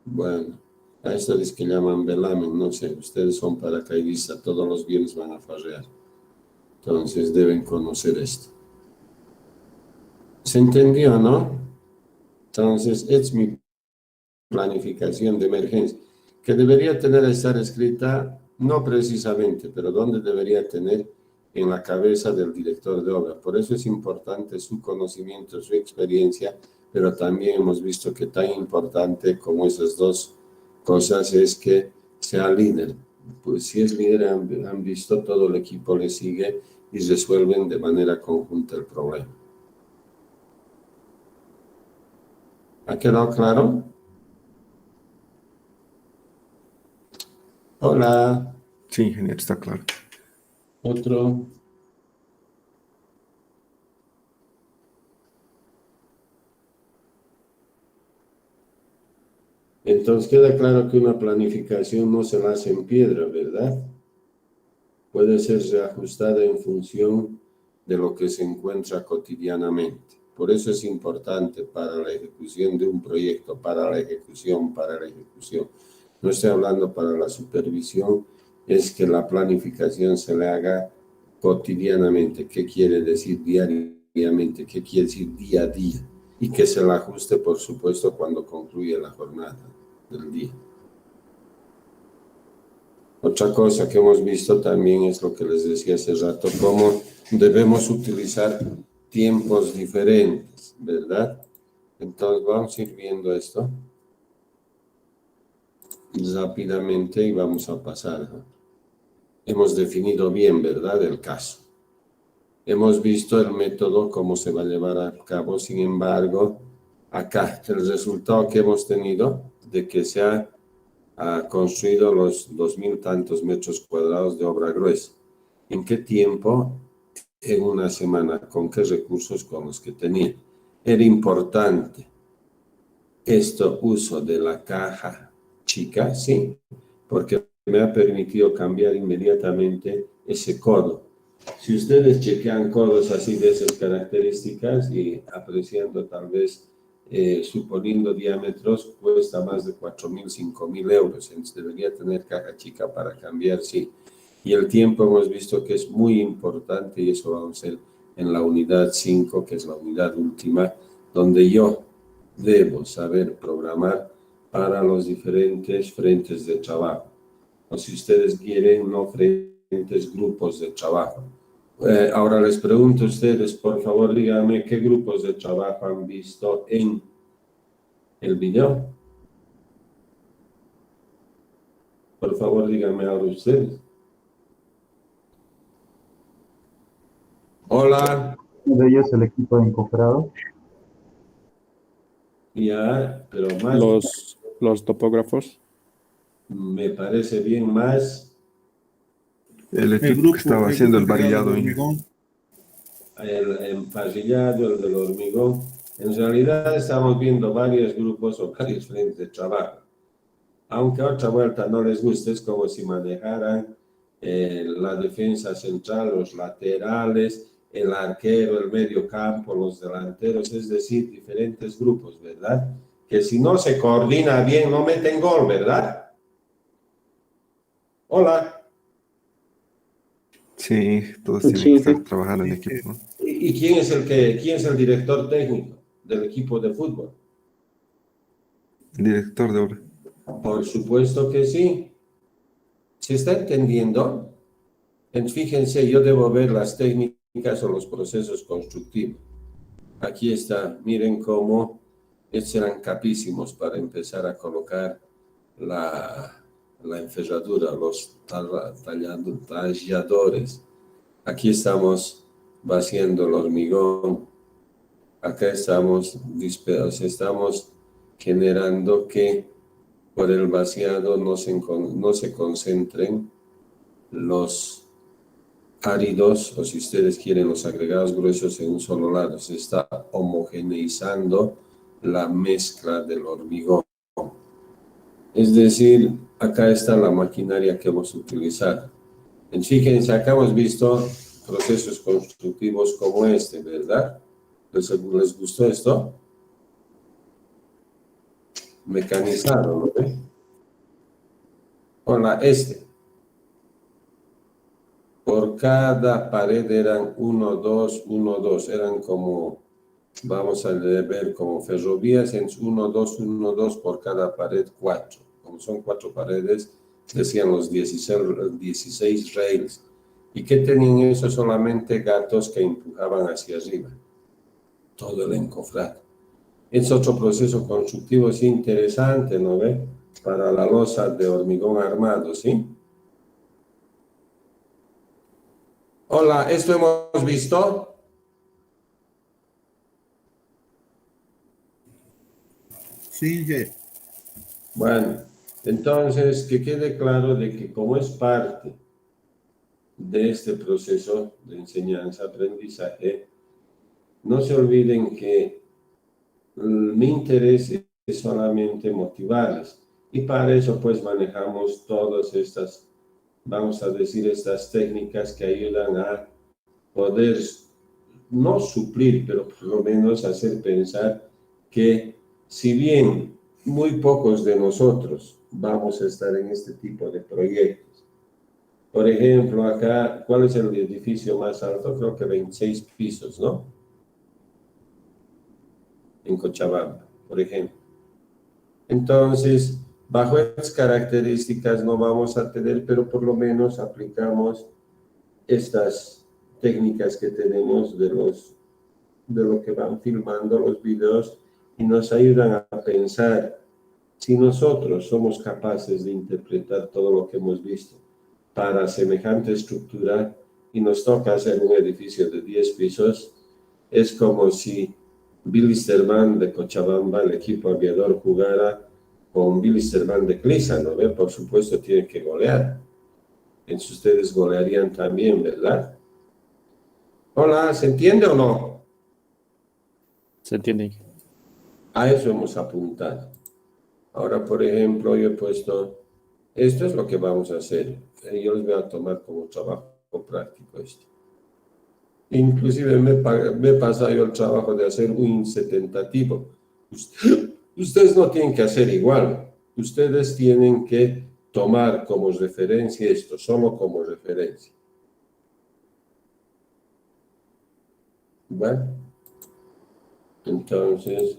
S1: Bueno, a esto es que llaman Bellarmine, no sé, ustedes son paracaidistas, todos los viernes van a farrear. Entonces deben conocer esto. ¿Se entendió, no? Entonces, es mi planificación de emergencia, que debería estar escrita, no precisamente, pero donde debería tener en la cabeza del director de obra. Por eso es importante su conocimiento, su experiencia, pero también hemos visto que tan importante como esas dos cosas es que sea líder. Pues si es líder, han visto, todo el equipo le sigue y resuelven de manera conjunta el problema. ¿Ha quedado claro? Hola.
S4: Sí, ingeniero, está claro.
S1: Otro. Entonces queda claro que una planificación no se la hace en piedra, ¿verdad? Puede ser reajustada en función de lo que se encuentra cotidianamente. Por eso es importante para la ejecución de un proyecto, para la ejecución. No estoy hablando para la supervisión, es que la planificación se le haga cotidianamente. ¿Qué quiere decir diariamente? ¿Qué quiere decir día a día? Y que se la ajuste, por supuesto, cuando concluye la jornada del día. Otra cosa que hemos visto también es lo que les decía hace rato, cómo debemos utilizar tiempos diferentes, ¿verdad? Entonces vamos a ir viendo esto rápidamente y vamos a pasar. Hemos definido bien, ¿verdad?, el caso. Hemos visto el método, cómo se va a llevar a cabo. Sin embargo, acá el resultado que hemos tenido de que se ha construido los 2.000 tantos metros cuadrados de obra gruesa. ¿En qué tiempo? En una semana. ¿Con qué recursos? Con los que tenía. Era importante uso de la caja chica, sí, porque me ha permitido cambiar inmediatamente ese codo. Si ustedes chequean codos así de esas características y apreciando tal vez, suponiendo diámetros, cuesta más de 4.000, 5.000 euros. Entonces debería tener caja chica para cambiar, sí. Y el tiempo hemos visto que es muy importante y eso vamos a ver en la unidad 5, que es la unidad última, donde yo debo saber programar para los diferentes frentes de trabajo. O si ustedes quieren, no frentes, grupos de trabajo. Ahora les pregunto a ustedes, por favor, díganme qué grupos de trabajo han visto en el video. Por favor, díganme ahora ustedes. Hola.
S10: Uno de ellos el equipo de encofrado.
S1: Ya, pero más...
S2: Los topógrafos.
S1: Me parece bien más...
S4: El equipo que estaba haciendo el varillado.
S1: el emparrillado, el del hormigón. En realidad estamos viendo varios grupos o varios frentes de trabajo. Aunque a otra vuelta no les guste, es como si manejaran la defensa central, los laterales, el arquero, el medio campo, los delanteros, es decir, diferentes grupos, ¿verdad? Que si no se coordina bien, no meten gol, ¿verdad? Hola.
S4: Sí, todos tienen que estar trabajando en equipo.
S1: ¿Y quién es el director técnico del equipo de fútbol?
S4: Director de obra.
S1: Por supuesto que sí. ¿Se está entendiendo? Fíjense, yo debo ver las técnicas o los procesos constructivos. Aquí está, miren cómo estos eran capísimos para empezar a colocar la enferradura, los talladores. Aquí estamos vaciando el hormigón. Acá estamos generando que por el vaciado no se concentren los áridos, o si ustedes quieren los agregados gruesos en un solo lado. Se está homogeneizando la mezcla del hormigón. Es decir, acá está la maquinaria que hemos utilizado. Fíjense, acá hemos visto procesos constructivos como este, ¿verdad? ¿Les gustó esto? Mecanizado, ¿no ve? Hola, por cada pared eran 1, 2, 1, 2. Eran como, vamos a ver, como ferrovías en 1, 2, 1, 2 por cada pared, 4. Como son 4 paredes, decían los 16 rails. ¿Y qué tenían eso? Solamente gatos que empujaban hacia arriba. Todo el encofrado. Es otro proceso constructivo, sí, interesante, ¿no ve? Para la losa de hormigón armado, ¿sí? Hola, ¿esto hemos visto?
S3: Sí, yeah.
S1: Bueno, entonces que quede claro de que como es parte de este proceso de enseñanza-aprendizaje, no se olviden que mi interés es solamente motivarles. Y para eso pues manejamos todas estas, vamos a decir, estas técnicas que ayudan a poder no suplir, pero por lo menos hacer pensar que si bien muy pocos de nosotros vamos a estar en este tipo de proyectos. Por ejemplo, acá, ¿cuál es el edificio más alto? Creo que 26 pisos, ¿no? En Cochabamba, por ejemplo. Entonces, bajo estas características no vamos a tener, pero por lo menos aplicamos estas técnicas que tenemos de lo que van filmando los videos y nos ayudan a pensar si nosotros somos capaces de interpretar todo lo que hemos visto para semejante estructura y nos toca hacer un edificio de 10 pisos, es como si Bilisterman de Cochabamba, el equipo aviador, jugara con Bilisterman de Clisa, ¿no ve? Por supuesto tiene que golear. Entonces ustedes golearían también, ¿verdad? Hola, ¿se entiende o no?
S2: Se entiende.
S1: A eso hemos apuntado. Ahora, por ejemplo, yo he puesto, esto es lo que vamos a hacer. Yo les voy a tomar como trabajo práctico esto. Inclusive me he pasado yo el trabajo de hacer un insetentativo. Ustedes no tienen que hacer igual. Ustedes tienen que tomar como referencia esto, solo como referencia. Bueno, entonces,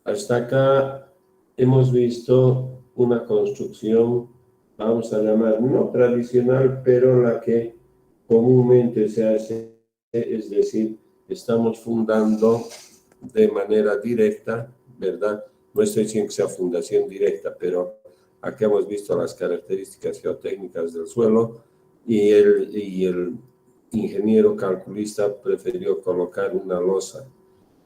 S1: hasta acá hemos visto una construcción, vamos a llamar no tradicional, pero la que comúnmente se hace, es decir, estamos fundando de manera directa, ¿verdad? No estoy diciendo que sea fundación directa, pero aquí hemos visto las características geotécnicas del suelo y el ingeniero calculista prefirió colocar una losa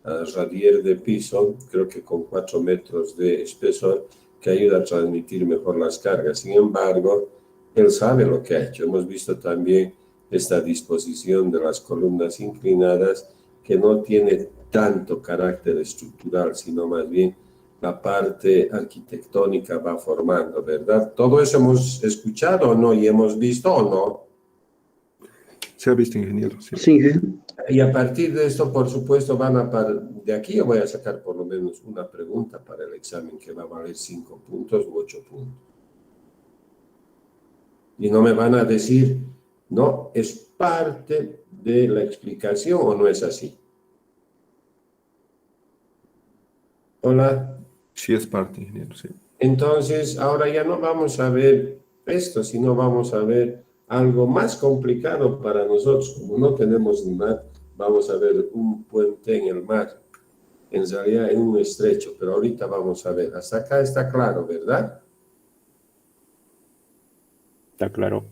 S1: radier de piso, creo que con 4 metros de espesor, que ayuda a transmitir mejor las cargas. Sin embargo, él sabe lo que ha hecho. Hemos visto también esta disposición de las columnas inclinadas, que no tiene tanto carácter estructural, sino más bien la parte arquitectónica va formando, ¿verdad? ¿Todo eso hemos escuchado o no? ¿Y hemos visto o no?
S4: Se ha visto, ingeniero. Sí.
S11: Sí.
S1: Y a partir de esto, por supuesto, de aquí yo voy a sacar por lo menos una pregunta para el examen que va a valer 5 puntos u 8 puntos. Y no me van a decir, no, es parte de la explicación o no es así. Hola.
S4: Sí, es parte, ingeniero, sí.
S1: Entonces, ahora ya no vamos a ver esto, sino vamos a ver algo más complicado para nosotros. Como no tenemos ni mar, vamos a ver un puente en el mar, en realidad en un estrecho, pero ahorita vamos a ver. Hasta acá está claro, ¿verdad?
S2: Está claro.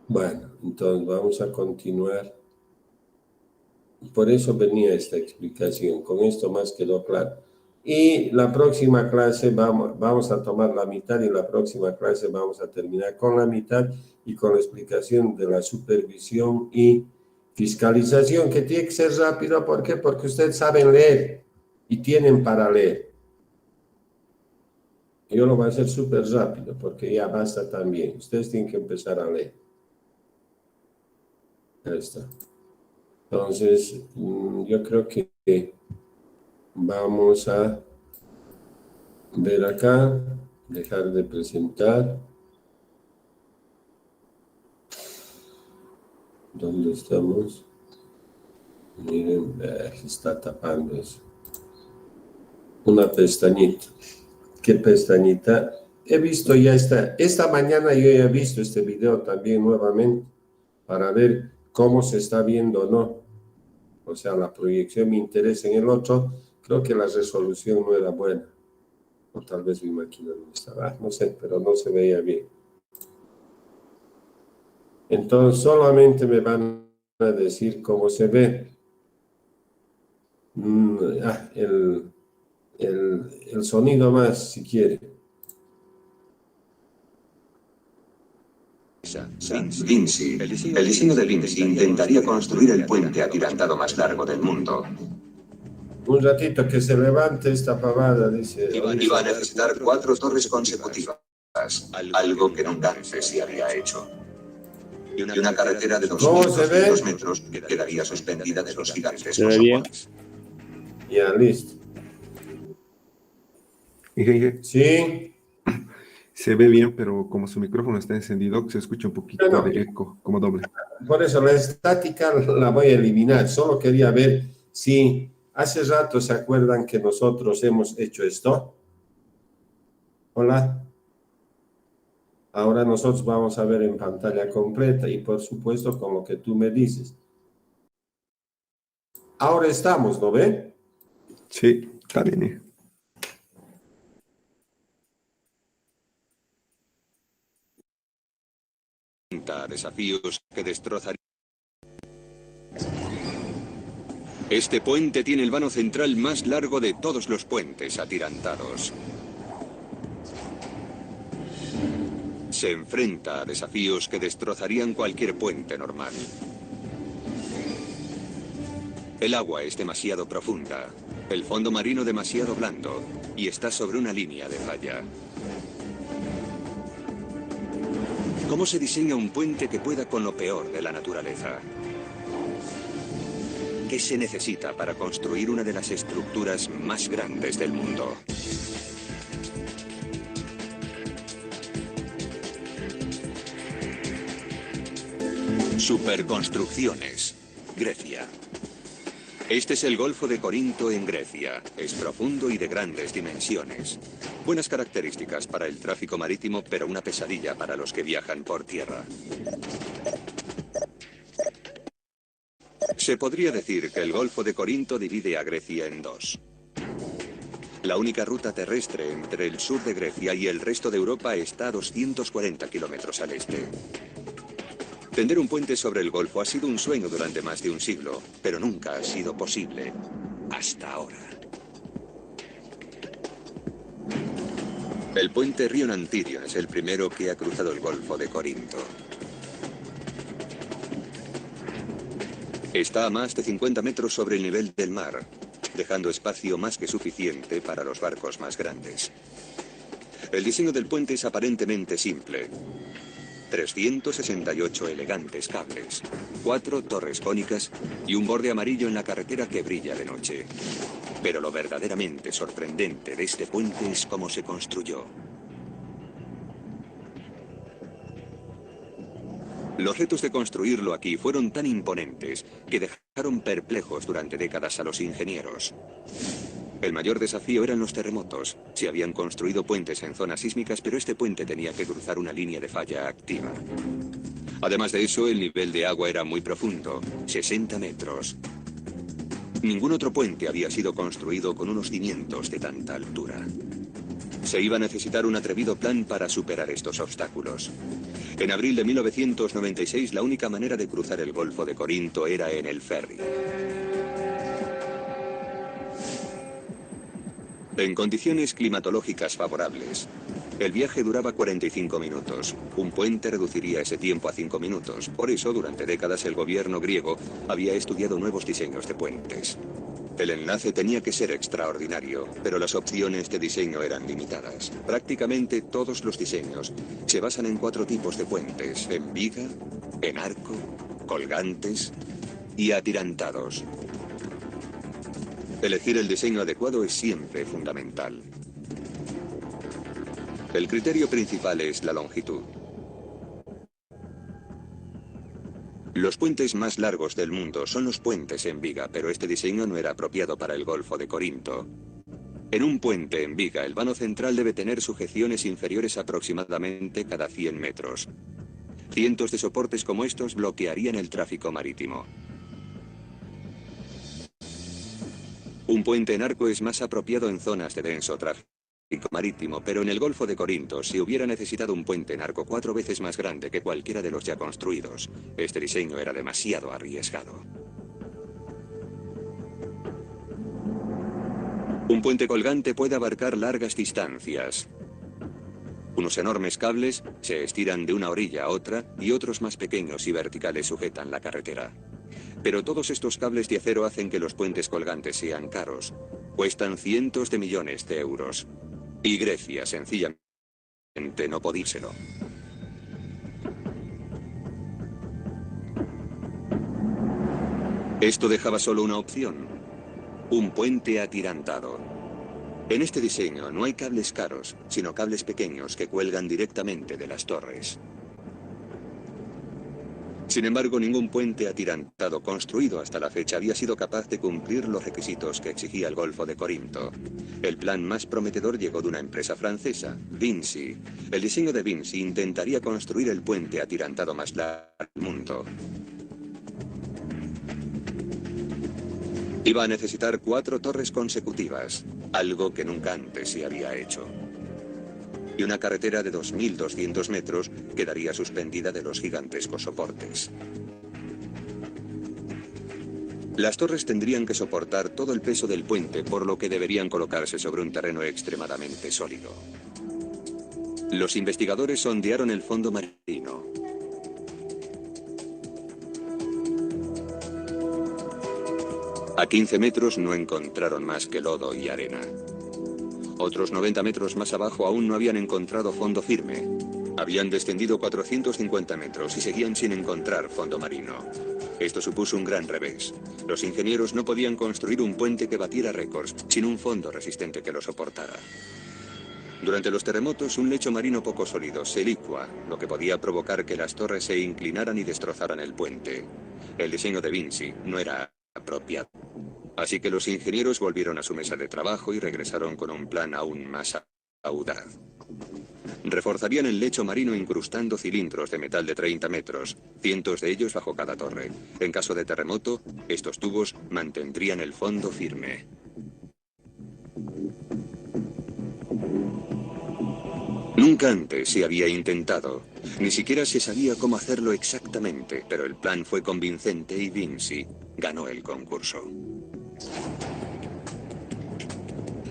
S1: Bueno, entonces vamos a continuar. Por eso venía esta explicación, con esto más quedó claro. Y la próxima clase vamos a tomar la mitad y la próxima clase vamos a terminar con la mitad y con la explicación de la supervisión y fiscalización, que tiene que ser rápido. ¿Por qué? Porque ustedes saben leer y tienen para leer. Yo lo voy a hacer súper rápido porque ya basta también. Ustedes tienen que empezar a leer. Ahí está. Entonces, yo creo que vamos a ver acá, dejar de presentar. ¿Dónde estamos? Miren, está tapando eso. Una pestañita. ¿Qué pestañita? He visto ya esta mañana yo ya he visto este video también nuevamente para ver cómo se está viendo o no. O sea, la proyección me interesa. En el otro, creo que la resolución no era buena. O tal vez mi máquina no estaba, no sé, pero no se veía bien. Entonces, solamente me van a decir cómo se ve. El sonido más, si quiere.
S12: Vinci. El diseño de Vinci intentaría construir el puente atirantado más largo del mundo.
S1: Un ratito que se levante esta pavada, dice.
S12: Iba a necesitar 4 torres consecutivas, algo que nunca antes se había hecho. Y una carretera de 2.200 metros quedaría suspendida de los gigantes.
S2: ¿Se ve bien?
S1: Ya, listo.
S4: Ingeniero.
S1: Sí.
S4: Se ve bien, pero como su micrófono está encendido, se escucha un poquito de eco, como doble.
S1: Por eso la estática la voy a eliminar. Solo quería ver si hace rato se acuerdan que nosotros hemos hecho esto. Hola. Ahora nosotros vamos a ver en pantalla completa y por supuesto con lo que tú me dices. Ahora estamos, ¿no ven?
S4: Sí, está bien.
S13: Desafíos que destrozarían. Este puente tiene el vano central más largo de todos los puentes atirantados. Se enfrenta a desafíos que destrozarían cualquier puente normal. El agua es demasiado profunda, el fondo marino demasiado blando y está sobre una línea de falla. ¿Cómo se diseña un puente que pueda con lo peor de la naturaleza? ¿Qué se necesita para construir una de las estructuras más grandes del mundo? Superconstrucciones. Grecia. Este es el Golfo de Corinto en Grecia. Es profundo y de grandes dimensiones. Buenas características para el tráfico marítimo, pero una pesadilla para los que viajan por tierra. Se podría decir que el Golfo de Corinto divide a Grecia en dos. La única ruta terrestre entre el sur de Grecia y el resto de Europa está a 240 kilómetros al este. Tender un puente sobre el Golfo ha sido un sueño durante más de un siglo, pero nunca ha sido posible hasta ahora. El puente Río Nantirion es el primero que ha cruzado el Golfo de Corinto. Está a más de 50 metros sobre el nivel del mar, dejando espacio más que suficiente para los barcos más grandes. El diseño del puente es aparentemente simple. 368 elegantes cables, 4 torres cónicas y un borde amarillo en la carretera que brilla de noche. Pero lo verdaderamente sorprendente de este puente es cómo se construyó. Los retos de construirlo aquí fueron tan imponentes que dejaron perplejos durante décadas a los ingenieros. El mayor desafío eran los terremotos. Se habían construido puentes en zonas sísmicas, pero este puente tenía que cruzar una línea de falla activa. Además de eso, el nivel de agua era muy profundo, 60 metros. Ningún otro puente había sido construido con unos cimientos de tanta altura. Se iba a necesitar un atrevido plan para superar estos obstáculos. En abril de 1996, la única manera de cruzar el Golfo de Corinto era en el ferry. En condiciones climatológicas favorables, el viaje duraba 45 minutos. Un puente reduciría ese tiempo a 5 minutos. Por eso, durante décadas, el gobierno griego había estudiado nuevos diseños de puentes. El enlace tenía que ser extraordinario, pero las opciones de diseño eran limitadas. Prácticamente todos los diseños se basan en 4 tipos de puentes: en viga, en arco, colgantes y atirantados. Elegir el diseño adecuado es siempre fundamental. El criterio principal es la longitud. Los puentes más largos del mundo son los puentes en viga, pero este diseño no era apropiado para el Golfo de Corinto. En un puente en viga, el vano central debe tener sujeciones inferiores aproximadamente cada 100 metros. Cientos de soportes como estos bloquearían el tráfico marítimo. Un puente en arco es más apropiado en zonas de denso tráfico marítimo, pero en el Golfo de Corinto se hubiera necesitado un puente en arco 4 veces más grande que cualquiera de los ya construidos. Este diseño era demasiado arriesgado. Un puente colgante puede abarcar largas distancias. Unos enormes cables se estiran de una orilla a otra y otros más pequeños y verticales sujetan la carretera. Pero todos estos cables de acero hacen que los puentes colgantes sean caros. Cuestan cientos de millones de euros. Y Grecia sencillamente no podírselo. Esto dejaba solo una opción: un puente atirantado. En este diseño no hay cables caros, sino cables pequeños que cuelgan directamente de las torres. Sin embargo, ningún puente atirantado construido hasta la fecha había sido capaz de cumplir los requisitos que exigía el Golfo de Corinto. El plan más prometedor llegó de una empresa francesa, Vinci. El diseño de Vinci intentaría construir el puente atirantado más largo del mundo. Iba a necesitar 4 torres consecutivas, algo que nunca antes se había hecho. Y una carretera de 2.200 metros quedaría suspendida de los gigantescos soportes. Las torres tendrían que soportar todo el peso del puente, por lo que deberían colocarse sobre un terreno extremadamente sólido. Los investigadores sondearon el fondo marino. A 15 metros no encontraron más que lodo y arena. Otros 90 metros más abajo aún no habían encontrado fondo firme. Habían descendido 450 metros y seguían sin encontrar fondo marino. Esto supuso un gran revés. Los ingenieros no podían construir un puente que batiera récords sin un fondo resistente que lo soportara. Durante los terremotos, un lecho marino poco sólido se licua, lo que podía provocar que las torres se inclinaran y destrozaran el puente. El diseño de Vinci no era apropiado. Así que los ingenieros volvieron a su mesa de trabajo y regresaron con un plan aún más audaz. Reforzarían el lecho marino incrustando cilindros de metal de 30 metros, cientos de ellos bajo cada torre. En caso de terremoto, estos tubos mantendrían el fondo firme. Nunca antes se había intentado. Ni siquiera se sabía cómo hacerlo exactamente, pero el plan fue convincente y Vinci ganó el concurso.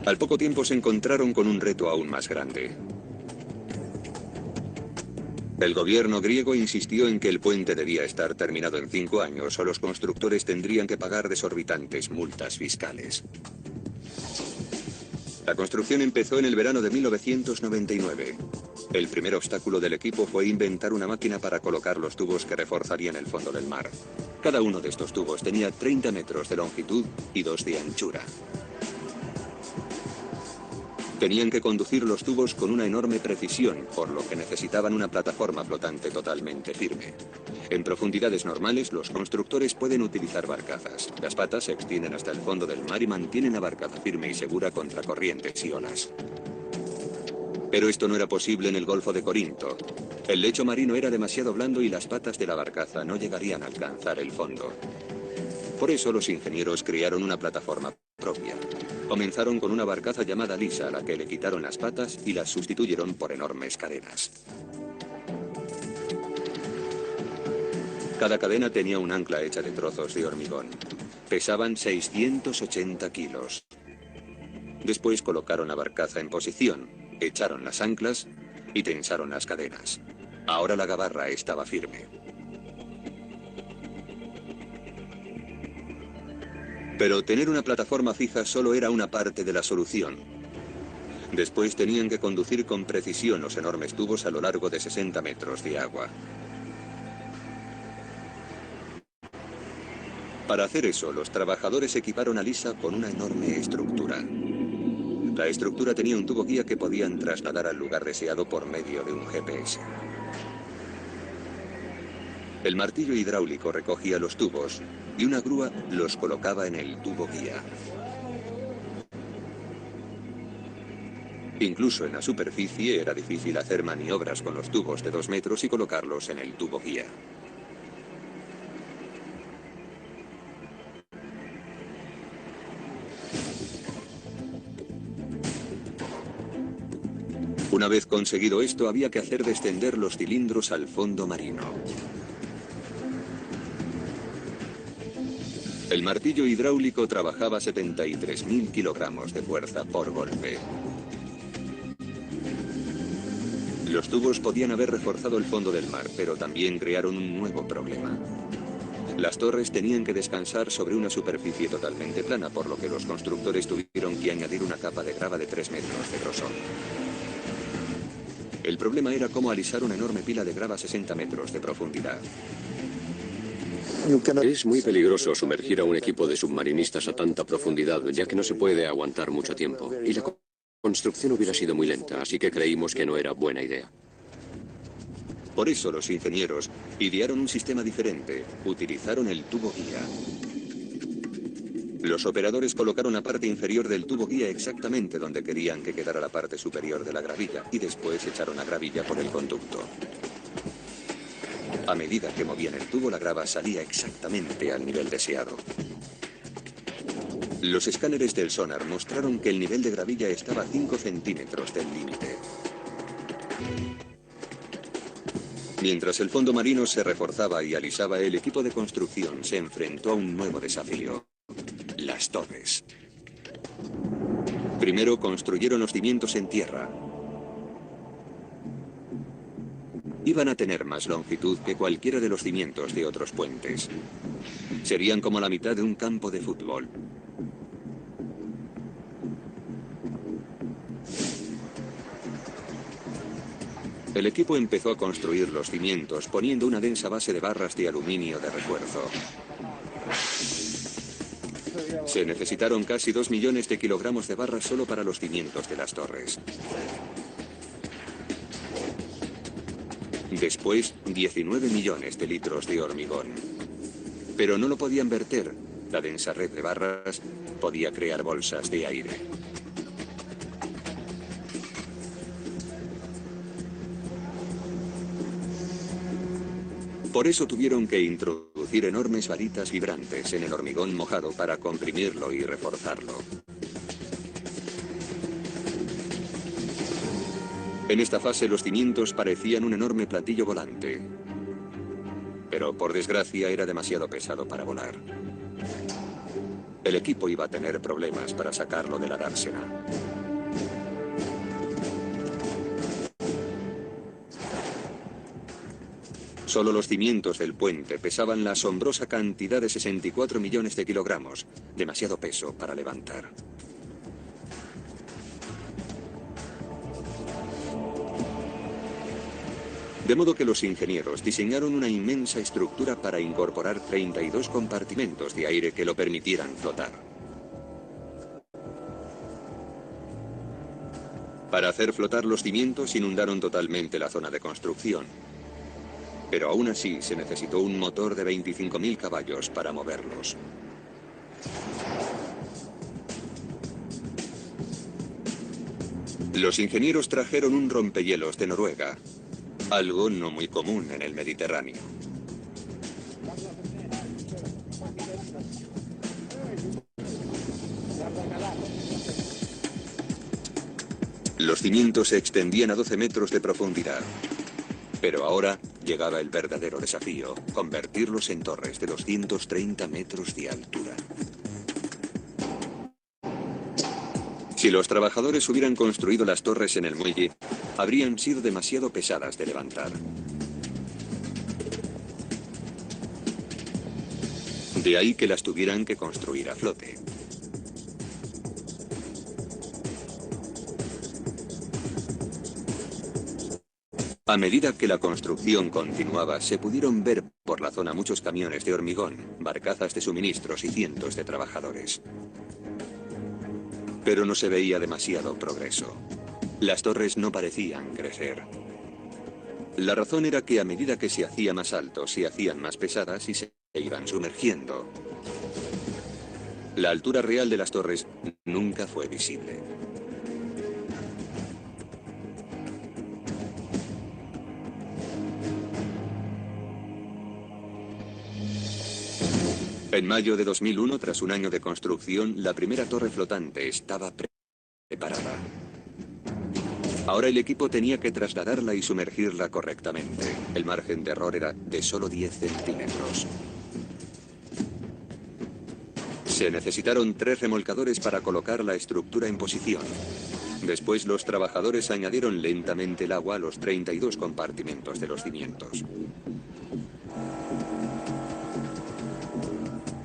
S13: Al poco tiempo se encontraron con un reto aún más grande. El gobierno griego insistió en que el puente debía estar terminado en 5 años o los constructores tendrían que pagar desorbitantes multas fiscales. La construcción empezó en el verano de 1999. El primer obstáculo del equipo fue inventar una máquina para colocar los tubos que reforzarían el fondo del mar. Cada uno de estos tubos tenía 30 metros de longitud y 2 de anchura. Tenían que conducir los tubos con una enorme precisión, por lo que necesitaban una plataforma flotante totalmente firme. En profundidades normales, los constructores pueden utilizar barcazas. Las patas se extienden hasta el fondo del mar y mantienen la barcaza firme y segura contra corrientes y olas. Pero esto no era posible en el Golfo de Corinto. El lecho marino era demasiado blando y las patas de la barcaza no llegarían a alcanzar el fondo. Por eso los ingenieros crearon una plataforma propia. Comenzaron con una barcaza llamada Lisa, a la que le quitaron las patas y las sustituyeron por enormes cadenas. Cada cadena tenía un ancla hecha de trozos de hormigón. Pesaban 680 kilos. Después colocaron la barcaza en posición, echaron las anclas y tensaron las cadenas. Ahora la gabarra estaba firme. Pero tener una plataforma fija solo era una parte de la solución. Después tenían que conducir con precisión los enormes tubos a lo largo de 60 metros de agua. Para hacer eso, los trabajadores equiparon a Lisa con una enorme estructura. La estructura tenía un tubo guía que podían trasladar al lugar deseado por medio de un GPS. El martillo hidráulico recogía los tubos y una grúa los colocaba en el tubo guía. Incluso en la superficie era difícil hacer maniobras con los tubos de 2 metros y colocarlos en el tubo guía. Una vez conseguido esto, había que hacer descender los cilindros al fondo marino. El martillo hidráulico trabajaba 73.000 kilogramos de fuerza por golpe. Los tubos podían haber reforzado el fondo del mar, pero también crearon un nuevo problema. Las torres tenían que descansar sobre una superficie totalmente plana, por lo que los constructores tuvieron que añadir una capa de grava de 3 metros de grosor. El problema era cómo alisar una enorme pila de grava a 60 metros de profundidad.
S11: Es muy peligroso sumergir a un equipo de submarinistas a tanta profundidad, ya que no se puede aguantar mucho tiempo. Y la construcción hubiera sido muy lenta, así que creímos que no era buena idea.
S13: Por eso los ingenieros idearon un sistema diferente. Utilizaron el tubo guía. Los operadores colocaron la parte inferior del tubo guía exactamente donde querían que quedara la parte superior de la gravilla y después echaron la gravilla por el conducto. A medida que movían el tubo, la grava salía exactamente al nivel deseado. Los escáneres del sonar mostraron que el nivel de gravilla estaba a 5 centímetros del límite. Mientras el fondo marino se reforzaba y alisaba, el equipo de construcción se enfrentó a un nuevo desafío: las torres. Primero construyeron los cimientos en tierra. Iban a tener más longitud que cualquiera de los cimientos de otros puentes. Serían como la mitad de un campo de fútbol. El equipo empezó a construir los cimientos poniendo una densa base de barras de aluminio de refuerzo. Se necesitaron casi 2 millones de kilogramos de barras solo para los cimientos de las torres. Después, 19 millones de litros de hormigón. Pero no lo podían verter. La densa red de barras podía crear bolsas de aire. Por eso tuvieron que introducir enormes varitas vibrantes en el hormigón mojado para comprimirlo y reforzarlo. En esta fase los cimientos parecían un enorme platillo volante. Pero por desgracia era demasiado pesado para volar. El equipo iba a tener problemas para sacarlo de la dársena. Solo los cimientos del puente pesaban la asombrosa cantidad de 64 millones de kilogramos, demasiado peso para levantar. De modo que los ingenieros diseñaron una inmensa estructura para incorporar 32 compartimentos de aire que lo permitieran flotar. Para hacer flotar los cimientos inundaron totalmente la zona de construcción. Pero aún así se necesitó un motor de 25.000 caballos para moverlos. Los ingenieros trajeron un rompehielos de Noruega, algo no muy común en el Mediterráneo. Los cimientos se extendían a 12 metros de profundidad. Pero ahora llegaba el verdadero desafío, convertirlos en torres de 230 metros de altura. Si los trabajadores hubieran construido las torres en el muelle, habrían sido demasiado pesadas de levantar. De ahí que las tuvieran que construir a flote. A medida que la construcción continuaba, se pudieron ver por la zona muchos camiones de hormigón, barcazas de suministros y cientos de trabajadores. Pero no se veía demasiado progreso. Las torres no parecían crecer. La razón era que a medida que se hacía más alto, se hacían más pesadas y se iban sumergiendo. La altura real de las torres nunca fue visible. En mayo de 2001, tras un año de construcción, la primera torre flotante estaba preparada. Ahora el equipo tenía que trasladarla y sumergirla correctamente. El margen de error era de solo 10 centímetros. Se necesitaron 3 remolcadores para colocar la estructura en posición. Después los trabajadores añadieron lentamente el agua a los 32 compartimentos de los cimientos.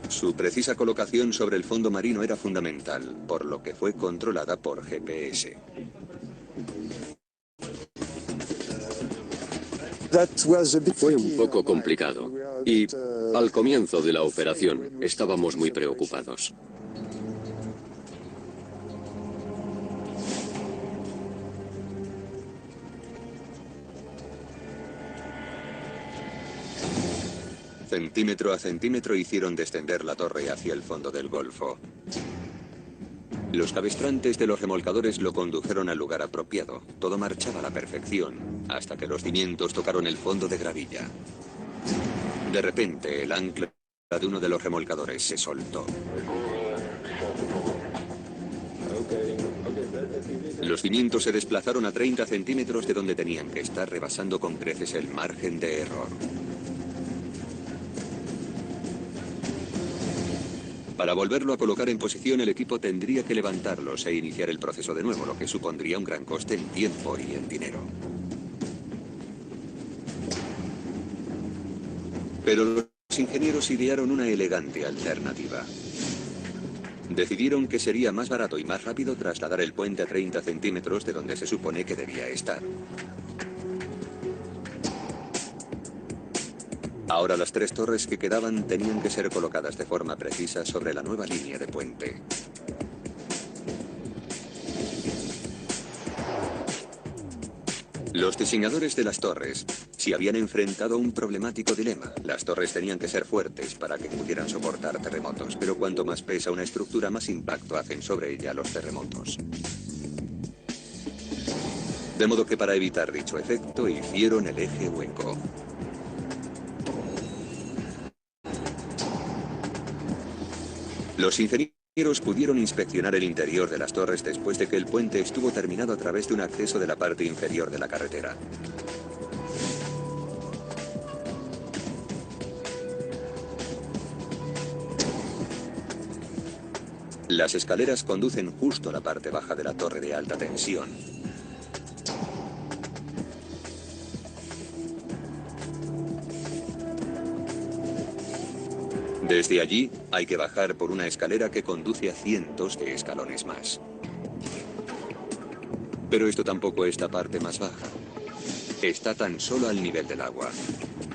S13: Su precisa colocación sobre el fondo marino era fundamental, por lo que fue controlada por GPS.
S11: Fue un poco complicado y al comienzo de la operación estábamos muy preocupados.
S13: Centímetro a centímetro hicieron descender la torre hacia el fondo del golfo. Los cabestrantes de los remolcadores lo condujeron al lugar apropiado. Todo marchaba a la perfección, hasta que los cimientos tocaron el fondo de gravilla. De repente, el ancla de uno de los remolcadores se soltó. Los cimientos se desplazaron a 30 centímetros de donde tenían que estar, rebasando con creces el margen de error. Para volverlo a colocar en posición, el equipo tendría que levantarlos e iniciar el proceso de nuevo, lo que supondría un gran coste en tiempo y en dinero. Pero los ingenieros idearon una elegante alternativa. Decidieron que sería más barato y más rápido trasladar el puente a 30 centímetros de donde se supone que debía estar. Ahora las 3 torres que quedaban tenían que ser colocadas de forma precisa sobre la nueva línea de puente. Los diseñadores de las torres se habían enfrentado a un problemático dilema. Las torres tenían que ser fuertes para que pudieran soportar terremotos, pero cuanto más pesa una estructura, más impacto hacen sobre ella los terremotos. De modo que para evitar dicho efecto, hicieron el eje hueco. Los ingenieros pudieron inspeccionar el interior de las torres después de que el puente estuvo terminado a través de un acceso de la parte inferior de la carretera. Las escaleras conducen justo a la parte baja de la torre de alta tensión. Desde allí hay que bajar por una escalera que conduce a cientos de escalones más. Pero esto tampoco es la parte más baja. Está tan solo al nivel del agua.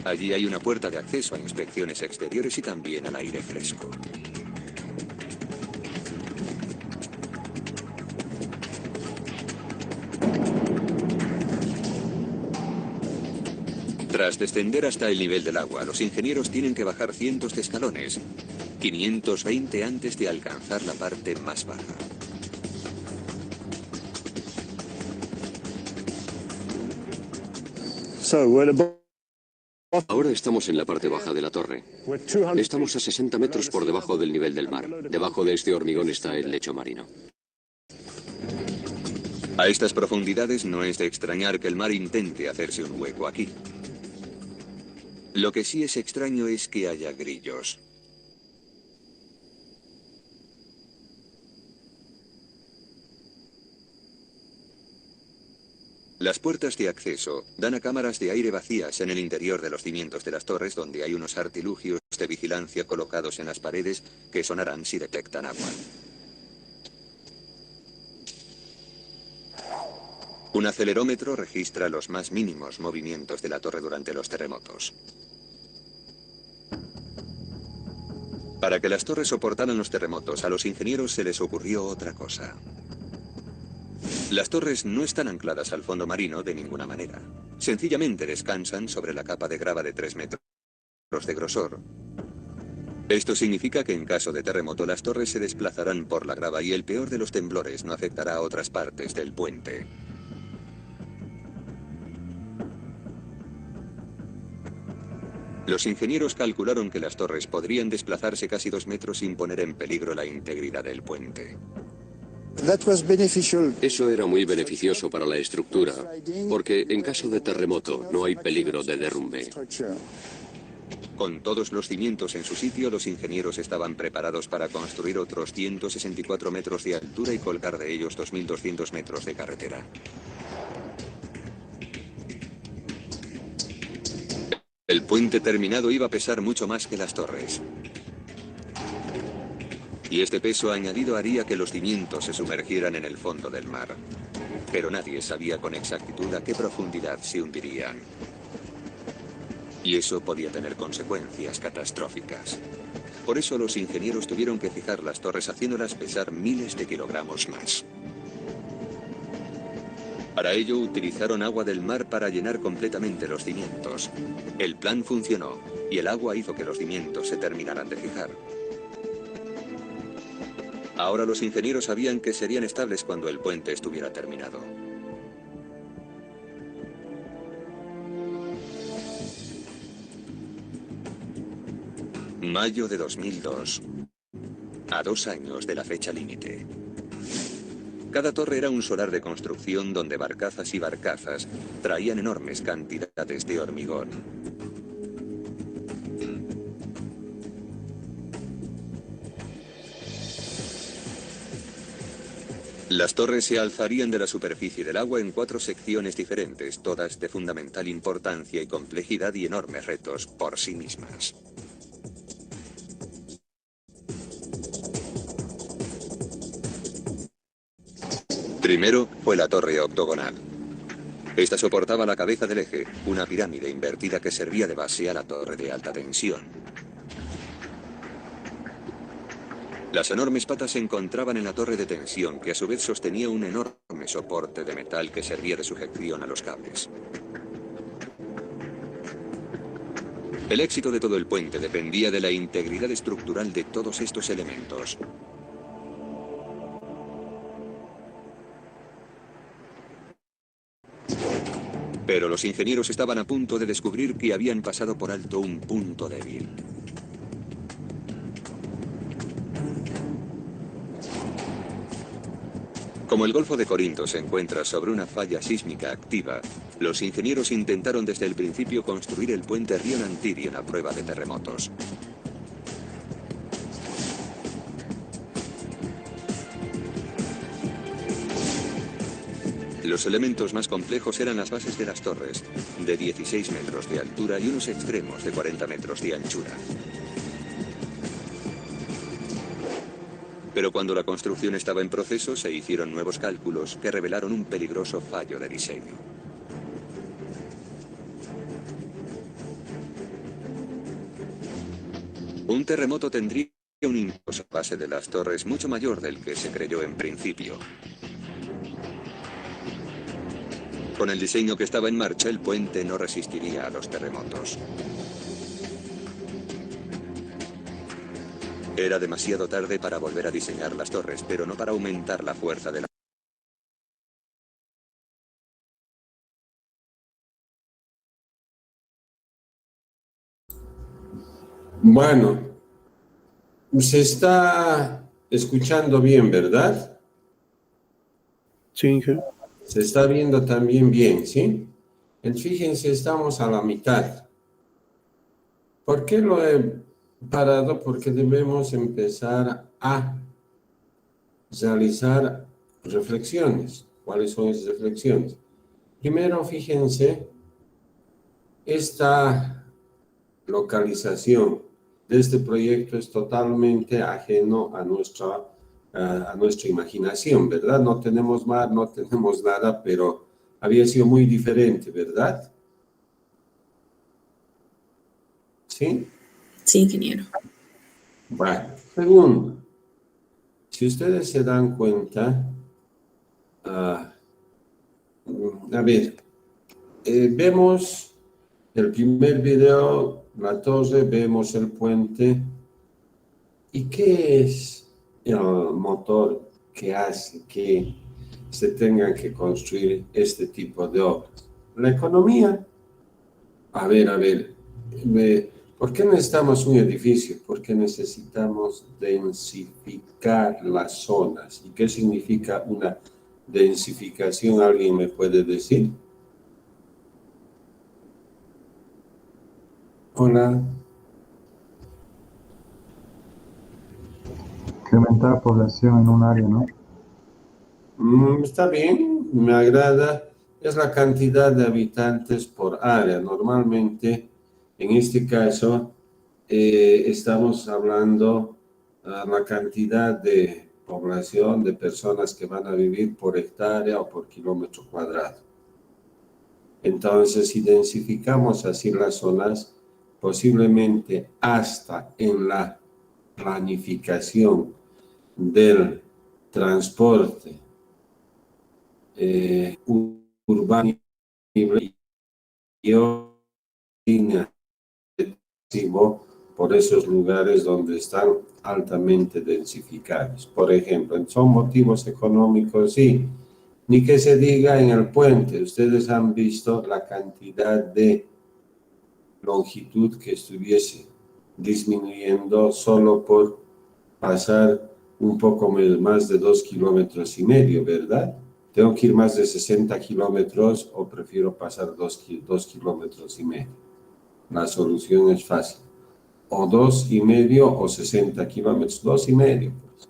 S13: Allí hay una puerta de acceso a inspecciones exteriores y también al aire fresco. Tras descender hasta el nivel del agua, los ingenieros tienen que bajar cientos de escalones, 520 antes de alcanzar la parte más baja.
S11: Ahora estamos en la parte baja de la torre. Estamos a 60 metros por debajo del nivel del mar. Debajo de este hormigón está el lecho marino.
S13: A estas profundidades no es de extrañar que el mar intente hacerse un hueco aquí. Lo que sí es extraño es que haya grillos. Las puertas de acceso dan a cámaras de aire vacías en el interior de los cimientos de las torres, donde hay unos artilugios de vigilancia colocados en las paredes que sonarán si detectan agua. Un acelerómetro registra los más mínimos movimientos de la torre durante los terremotos. Para que las torres soportaran los terremotos, a los ingenieros se les ocurrió otra cosa. Las torres no están ancladas al fondo marino de ninguna manera. Sencillamente descansan sobre la capa de grava de 3 metros de grosor. Esto significa que en caso de terremoto las torres se desplazarán por la grava y el peor de los temblores no afectará a otras partes del puente. Los ingenieros calcularon que las torres podrían desplazarse casi 2 metros sin poner en peligro la integridad del puente.
S11: Eso era muy beneficioso para la estructura, porque en caso de terremoto no hay peligro de derrumbe.
S13: Con todos los cimientos en su sitio, los ingenieros estaban preparados para construir otros 164 metros de altura y colgar de ellos 2.200 metros de carretera. El puente terminado iba a pesar mucho más que las torres. Y este peso añadido haría que los cimientos se sumergieran en el fondo del mar. Pero nadie sabía con exactitud a qué profundidad se hundirían. Y eso podía tener consecuencias catastróficas. Por eso los ingenieros tuvieron que fijar las torres haciéndolas pesar miles de kilogramos más. Para ello utilizaron agua del mar para llenar completamente los cimientos. El plan funcionó y el agua hizo que los cimientos se terminaran de fijar. Ahora los ingenieros sabían que serían estables cuando el puente estuviera terminado. Mayo de 2002. A 2 años de la fecha límite. Cada torre era un solar de construcción donde barcazas y barcazas traían enormes cantidades de hormigón. Las torres se alzarían de la superficie del agua en 4 secciones diferentes, todas de fundamental importancia y complejidad y enormes retos por sí mismas. Primero fue la torre octogonal. Esta soportaba la cabeza del eje, una pirámide invertida que servía de base a la torre de alta tensión. Las enormes patas se encontraban en la torre de tensión, que a su vez sostenía un enorme soporte de metal que servía de sujeción a los cables. El éxito de todo el puente dependía de la integridad estructural de todos estos elementos. Pero los ingenieros estaban a punto de descubrir que habían pasado por alto un punto débil. Como el Golfo de Corinto se encuentra sobre una falla sísmica activa, los ingenieros intentaron desde el principio construir el puente Río Nantiri a prueba de terremotos. Los elementos más complejos eran las bases de las torres, de 16 metros de altura y unos extremos de 40 metros de anchura. Pero cuando la construcción estaba en proceso, se hicieron nuevos cálculos que revelaron un peligroso fallo de diseño. Un terremoto tendría un impulso a base de las torres mucho mayor del que se creyó en principio. Con el diseño que estaba en marcha, el puente no resistiría a los terremotos. Era demasiado tarde para volver a diseñar las torres, pero no para aumentar la fuerza de la...
S1: Bueno, se está escuchando bien, ¿verdad?
S2: Sí, Inge.
S1: Se está viendo también bien, ¿sí? Fíjense, estamos a la mitad. ¿Por qué lo he parado? Porque debemos empezar a realizar reflexiones. ¿Cuáles son esas reflexiones? Primero, fíjense, esta localización de este proyecto es totalmente ajeno a nuestra imaginación, ¿verdad? No tenemos mar, no tenemos nada, pero había sido muy diferente, ¿verdad? ¿Sí?
S14: Sí, ingeniero.
S1: Bueno, segundo, si ustedes se dan cuenta, a ver, vemos el primer video, la torre, vemos el puente. ¿Y qué es el motor que hace que se tengan que construir este tipo de obras? La economía. A ver, ¿por qué necesitamos un edificio? Porque necesitamos densificar las zonas. ¿Y qué significa una densificación? ¿Alguien me puede decir? Hola.
S10: Incrementar población en un área, ¿no?
S1: Está bien, me agrada. Es la cantidad de habitantes por área. Normalmente, en este caso, estamos hablando de la cantidad de población, de personas que van a vivir por hectárea o por kilómetro cuadrado. Entonces, si densificamos así las zonas, posiblemente hasta en la planificación del transporte urbano y por esos lugares donde están altamente densificados. Por ejemplo, son motivos económicos, sí. Ni que se diga en el puente. Ustedes han visto la cantidad de longitud que estuviese disminuyendo solo por pasar un poco más de 2,5 kilómetros, ¿verdad? ¿Tengo que ir más de 60 kilómetros o prefiero pasar 2,5 kilómetros? La solución es fácil. O 2,5 o 60 kilómetros, 2,5. Pues.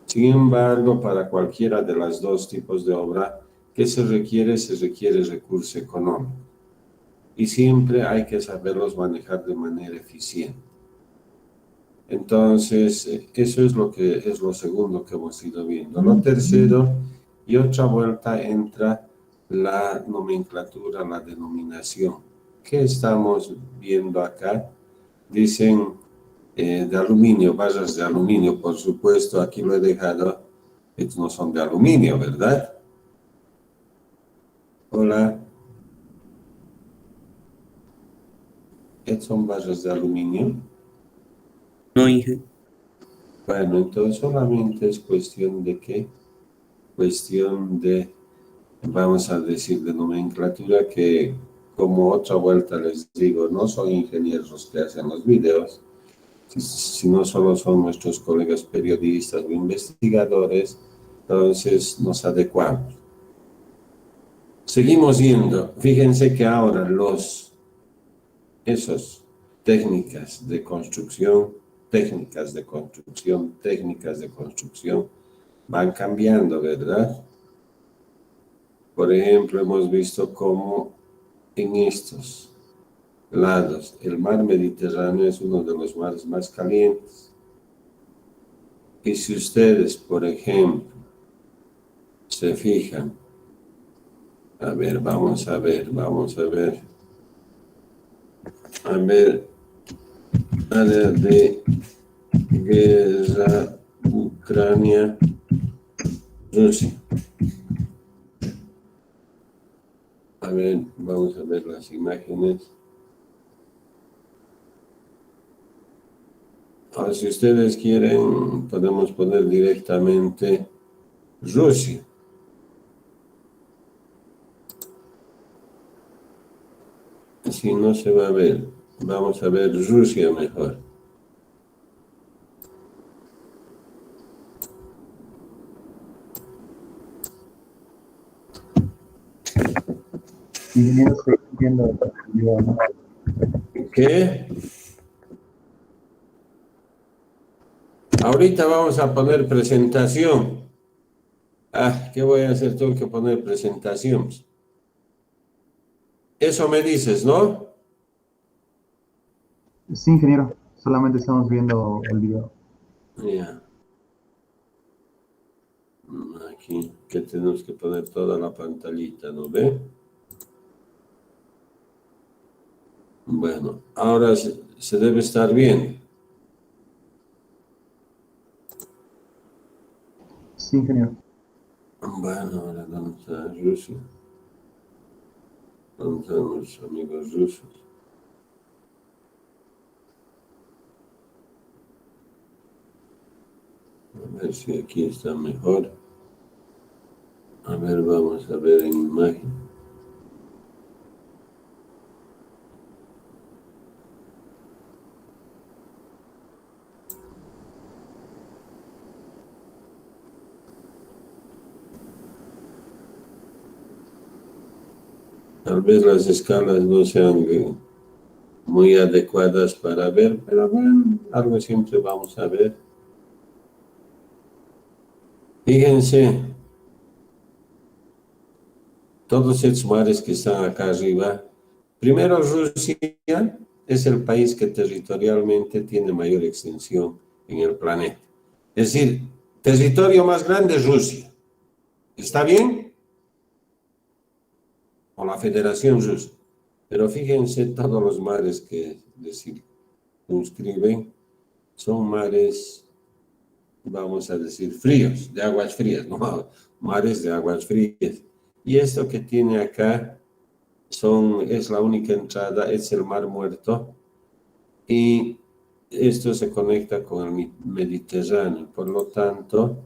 S1: Sin embargo, para cualquiera de los dos tipos de obra, ¿qué se requiere? Se requiere recurso económico. Y siempre hay que saberlos manejar de manera eficiente. Entonces, eso es lo segundo que hemos ido viendo. Lo tercero, y otra vuelta entra la nomenclatura, la denominación. ¿Qué estamos viendo acá? Dicen de aluminio, barras de aluminio, por supuesto, aquí lo he dejado, estos no son de aluminio, ¿verdad? Hola. ¿Estos son barras de aluminio?
S2: No, Inge.
S1: Bueno, entonces solamente es cuestión de qué, cuestión de, vamos a decir, de nomenclatura que, como otra vuelta les digo, no son ingenieros los que hacen los videos, sino solo son nuestros colegas periodistas o investigadores, entonces nos adecuamos. Seguimos viendo, fíjense que ahora esas técnicas de construcción van cambiando, ¿verdad? Por ejemplo, hemos visto cómo en estos lados el mar Mediterráneo es uno de los mares más calientes. Y si ustedes, por ejemplo, se fijan, a ver, vamos a ver, área de guerra, Ucrania, Rusia. A ver, vamos a ver las imágenes. Ahora, si ustedes quieren, podemos poner directamente Rusia. Si no se va a ver, vamos a ver Rusia mejor.
S10: Ingeniero, estoy viendo el video, ¿no?
S1: ¿Qué? Ahorita vamos a poner presentación. ¿Qué voy a hacer? Tengo que poner presentaciones. Eso me dices, ¿no?
S10: Sí, ingeniero, solamente estamos viendo el video.
S1: Ya. Aquí, que tenemos que poner toda la pantallita, ¿no ve? Bueno, ahora se debe estar viendo.
S10: Sí, ingeniero.
S1: Bueno, ahora ¿dónde está Rusia? ¿Dónde están los amigos rusos? A ver si aquí está mejor. A ver, vamos a ver en imagen. Tal vez las escalas no sean muy adecuadas para ver, pero bueno, algo siempre vamos a ver. Fíjense, todos estos mares que están acá arriba. Primero, Rusia es el país que territorialmente tiene mayor extensión en el planeta. Es decir, territorio más grande es Rusia. ¿Está bien? O la Federación Rusa. Pero fíjense, todos los mares que le circunscriben son mares, vamos a decir, fríos, de aguas frías, ¿no? Mares de aguas frías. Y esto que tiene acá es la única entrada, es el Mar Muerto, y esto se conecta con el Mediterráneo. Por lo tanto,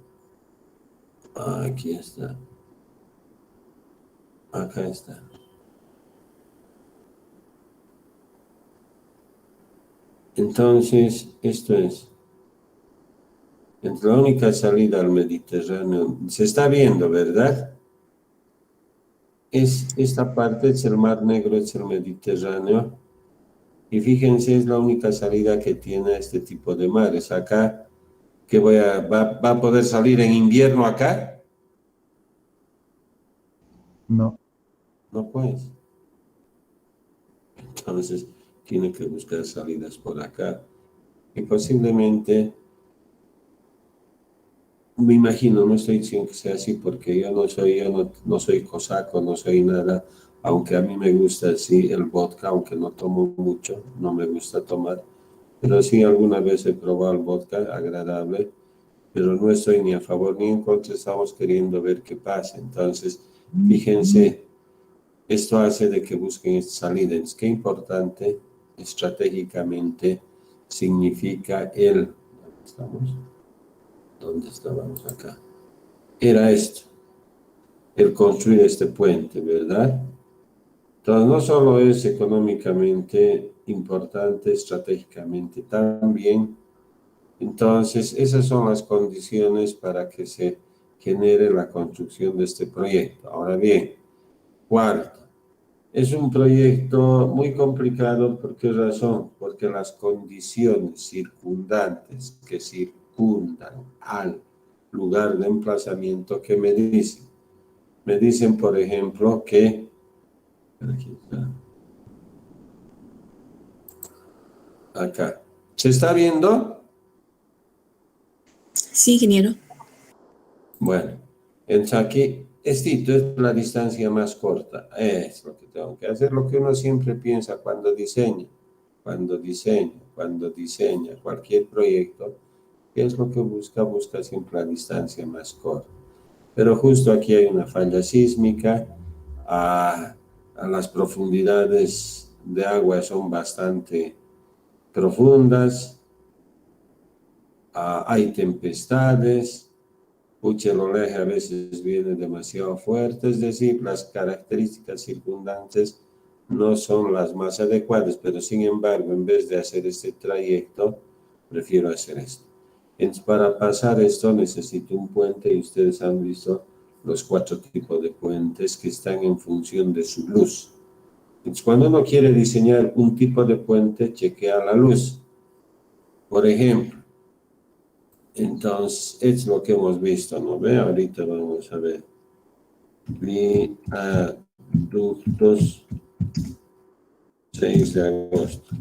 S1: aquí está. Acá está. Entonces, esto es la única salida al Mediterráneo. Se está viendo, ¿verdad? Esta parte es el Mar Negro, es el Mediterráneo. Y fíjense, es la única salida que tiene este tipo de mares. Acá, que va a poder salir en invierno acá.
S10: No.
S1: No pues. Entonces, tiene que buscar salidas por acá. Y posiblemente, me imagino, no estoy diciendo que sea así porque yo no soy cosaco, no soy nada, aunque a mí me gusta sí el vodka, aunque no tomo mucho, no me gusta tomar, pero sí alguna vez he probado el vodka, agradable, pero no estoy ni a favor ni en contra, estamos queriendo ver qué pasa. Entonces, fíjense, esto hace de que busquen salidas. Qué importante estratégicamente significa ¿dónde estábamos acá? Era esto, el construir este puente, ¿verdad? Entonces, no solo es económicamente importante, estratégicamente también. Entonces, esas son las condiciones para que se genere la construcción de este proyecto. Ahora bien, cuarto, es un proyecto muy complicado. ¿Por qué razón? Porque las condiciones circundantes que circundan al lugar de emplazamiento que me dicen. Me dicen, por ejemplo, que... Aquí está. Acá. ¿Se está viendo?
S14: Sí, ingeniero.
S1: Bueno, entonces aquí, esto es la distancia más corta. Es lo que tengo que hacer, lo que uno siempre piensa cuando diseña cualquier proyecto. ¿Qué es lo que busca? Busca siempre la distancia más corta. Pero justo aquí hay una falla sísmica, a las profundidades de agua son bastante profundas, hay tempestades, el oleaje a veces viene demasiado fuerte, es decir, las características circundantes no son las más adecuadas, pero sin embargo, en vez de hacer este trayecto, prefiero hacer esto. Entonces, para pasar esto necesito un puente y ustedes han visto los 4 tipos de puentes que están en función de su luz. Entonces, cuando uno quiere diseñar un tipo de puente, chequea la luz. Por ejemplo, entonces, es lo que hemos visto, ¿no ve? Ahorita vamos a ver. Viaductos, 6 de agosto.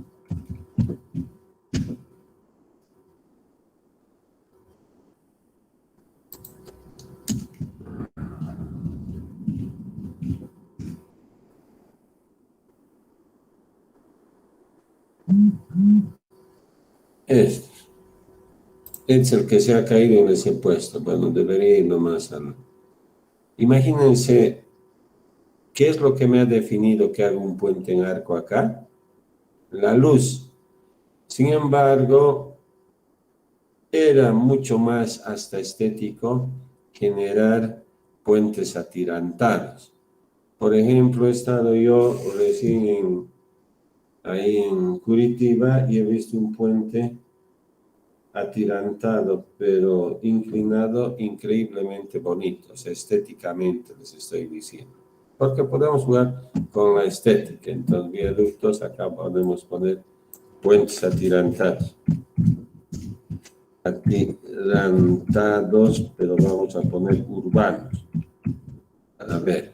S1: Este es el que se ha caído en ese puesto. Bueno, debería ir nomás a... Imagínense, ¿qué es lo que me ha definido que haga un puente en arco acá? La luz. Sin embargo, era mucho más hasta estético generar puentes atirantados. Por ejemplo, he estado yo recién ahí en Curitiba y he visto un puente atirantado, pero inclinado, increíblemente bonito, o sea, estéticamente les estoy diciendo. Porque podemos jugar con la estética, entonces viaductos, acá podemos poner puentes atirantados. Atirantados, pero vamos a poner urbanos. A ver.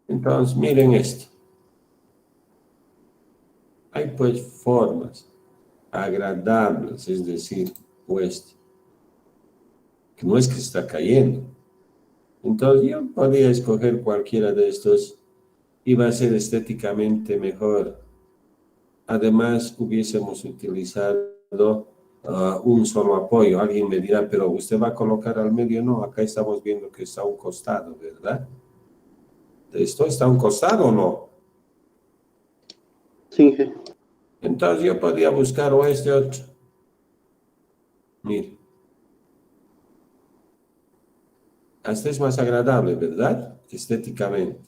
S1: Entonces, miren esto. Hay pues formas agradables, es decir, pues, que no es que está cayendo. Entonces yo podría escoger cualquiera de estos y va a ser estéticamente mejor. Además, hubiésemos utilizado un solo apoyo. Alguien me dirá, pero usted va a colocar al medio. No, acá estamos viendo que está a un costado, ¿verdad? ¿Esto está a un costado o no?
S2: Sí.
S1: Entonces yo podría buscar o este otro. Mire. Hasta es más agradable, ¿verdad? Estéticamente.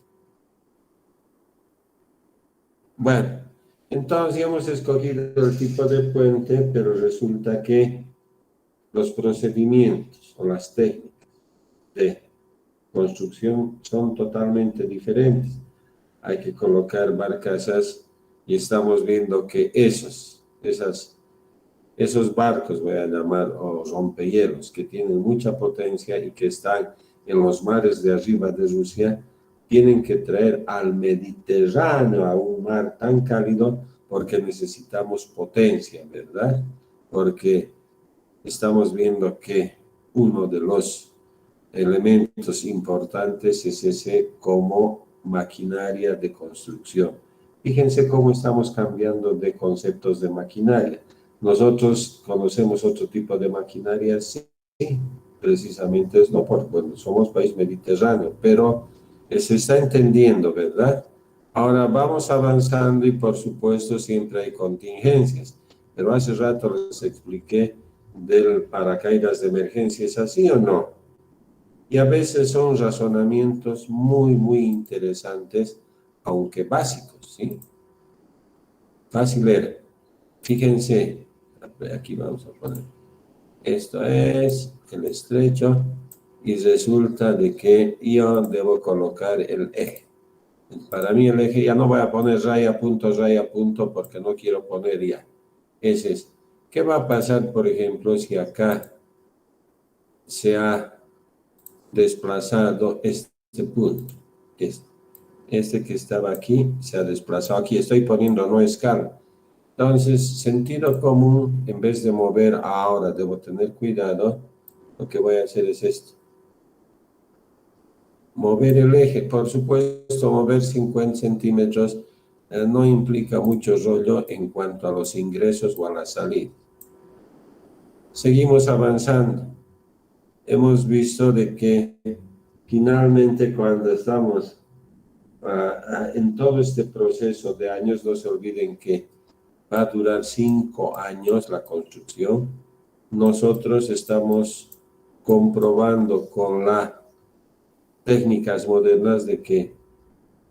S1: Bueno, entonces ya hemos escogido el tipo de puente, pero resulta que los procedimientos o las técnicas de construcción son totalmente diferentes. Hay que colocar barcazas y estamos viendo que esos barcos, voy a llamar, o rompehielos, que tienen mucha potencia y que están en los mares de arriba de Rusia, tienen que traer al Mediterráneo, a un mar tan cálido, porque necesitamos potencia, ¿verdad? Porque estamos viendo que uno de los elementos importantes es ese como maquinaria de construcción. Fíjense cómo estamos cambiando de conceptos de maquinaria. Nosotros conocemos otro tipo de maquinaria, sí, precisamente es no, porque bueno, somos país mediterráneo, pero se está entendiendo, ¿verdad? Ahora vamos avanzando y por supuesto siempre hay contingencias, pero hace rato les expliqué del paracaídas de emergencia, ¿es así o no? Y a veces son razonamientos muy, muy interesantes, aunque básicos, ¿sí? Fácil era. Fíjense, aquí vamos a poner, esto es el estrecho y resulta de que yo debo colocar el eje. Para mí el eje, ya no voy a poner raya punto, porque no quiero poner ya. Ese es. ¿Qué va a pasar, por ejemplo, si acá se ha desplazado este punto? Este que estaba aquí se ha desplazado aquí. Estoy poniendo no escala. Entonces, sentido común, en vez de mover ahora, debo tener cuidado, lo que voy a hacer es esto. Mover el eje, por supuesto, mover 50 centímetros no implica mucho rollo en cuanto a los ingresos o a la salida. Seguimos avanzando. Hemos visto de que finalmente cuando estamos en todo este proceso de años, no se olviden que va a durar 5 años la construcción. Nosotros estamos comprobando con las técnicas modernas de que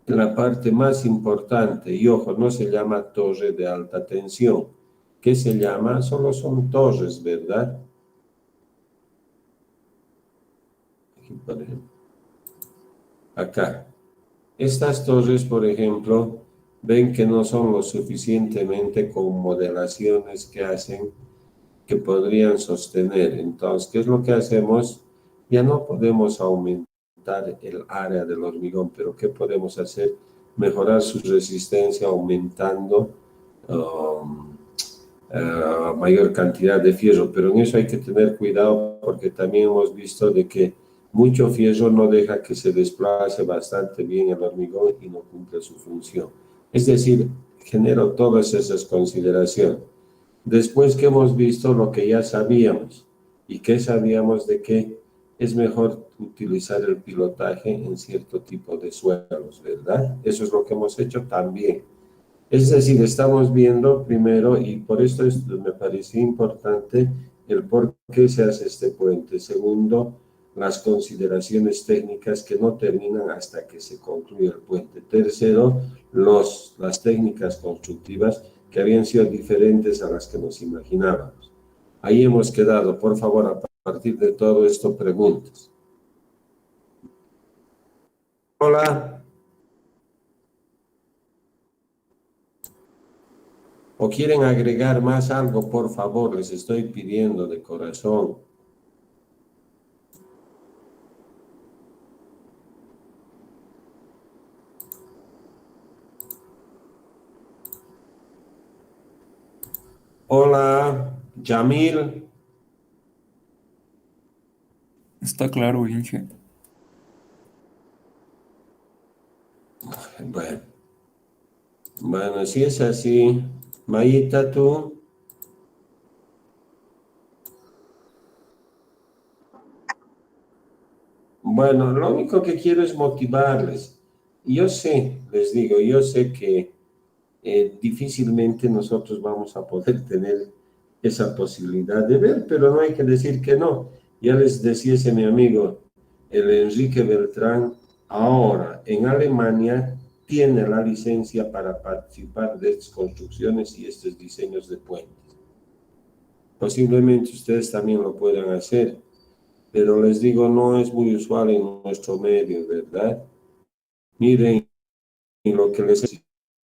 S1: la parte más importante, y ojo, no se llama torre de alta tensión, ¿qué se llama? Solo son torres, ¿verdad? Aquí, por ejemplo. Acá. Estas torres, por ejemplo, ven que no son lo suficientemente con modelaciones que hacen que podrían sostener. Entonces, ¿qué es lo que hacemos? Ya no podemos aumentar el área del hormigón, pero ¿qué podemos hacer? Mejorar su resistencia aumentando mayor cantidad de fierro, pero en eso hay que tener cuidado porque también hemos visto de que mucho fierro no deja que se desplace bastante bien el hormigón y no cumple su función. Es decir, genero todas esas consideraciones. Después que hemos visto lo que ya sabíamos y que sabíamos de que es mejor utilizar el pilotaje en cierto tipo de suelos, ¿verdad? Eso es lo que hemos hecho también. Es decir, estamos viendo primero, y por esto me pareció importante, el por qué se hace este puente. Segundo, las consideraciones técnicas que no terminan hasta que se concluye el puente. Tercero, las técnicas constructivas que habían sido diferentes a las que nos imaginábamos. Ahí hemos quedado. Por favor, a partir de todo esto, preguntas. Hola. ¿O quieren agregar más algo? Por favor, les estoy pidiendo de corazón. Hola, Yamil.
S2: Está claro, Inge.
S1: Bueno, si es así, Mayita, tú. Bueno, lo único que quiero es motivarles. Yo sé, les digo, yo sé que difícilmente nosotros vamos a poder tener esa posibilidad de ver, pero no hay que decir que no. Ya les decía ese mi amigo, el Enrique Beltrán, ahora en Alemania tiene la licencia para participar de estas construcciones y estos diseños de puentes. Posiblemente ustedes también lo puedan hacer, pero les digo, no es muy usual en nuestro medio, ¿verdad? Miren lo que les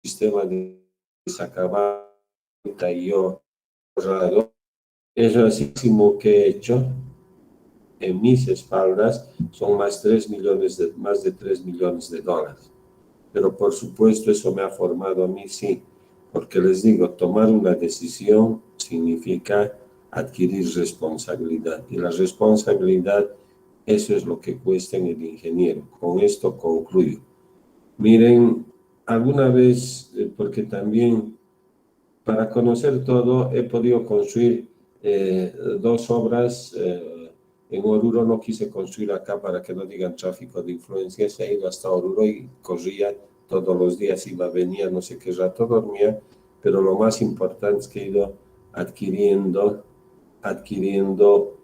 S1: el sistema de Sacabata y yo, es lo máximo que he hecho en mis espaldas, son más de 3 millones de dólares. Pero por supuesto eso me ha formado a mí, sí, porque les digo, tomar una decisión significa adquirir responsabilidad, y la responsabilidad, eso es lo que cuesta en el ingeniero. Con esto concluyo. Miren, alguna vez, porque también para conocer todo he podido construir 2 obras. En Oruro no quise construir acá para que no digan tráfico de influencia. Se ha ido hasta Oruro y corría todos los días, iba, venía, no sé qué rato dormía, pero lo más importante es que he ido adquiriendo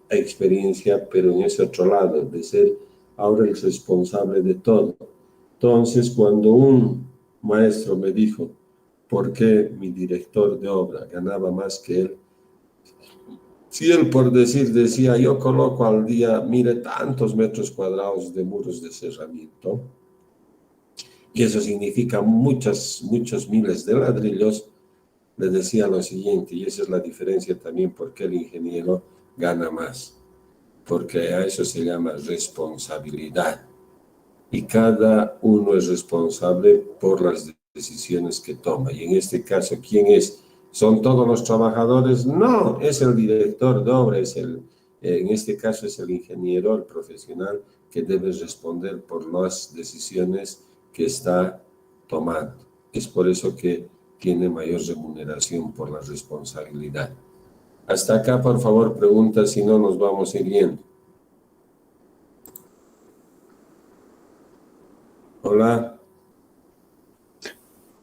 S1: experiencia, pero en ese otro lado, de ser ahora el responsable de todo. Entonces, cuando un maestro me dijo por qué mi director de obra ganaba más que él, si él por decir decía, yo coloco al día, mire, tantos metros cuadrados de muros de cerramiento, y eso significa muchos miles de ladrillos, le decía lo siguiente, y esa es la diferencia también porque el ingeniero gana más, porque a eso se llama responsabilidad, y cada uno es responsable por las decisiones que toma, y en este caso, ¿quién es ¿Son todos los trabajadores? No, es el director de obra, en este caso es el ingeniero, el profesional, que debe responder por las decisiones que está tomando. Es por eso que tiene mayor remuneración por la responsabilidad. Hasta acá, por favor, pregunta, si no nos vamos siguiendo. Hola.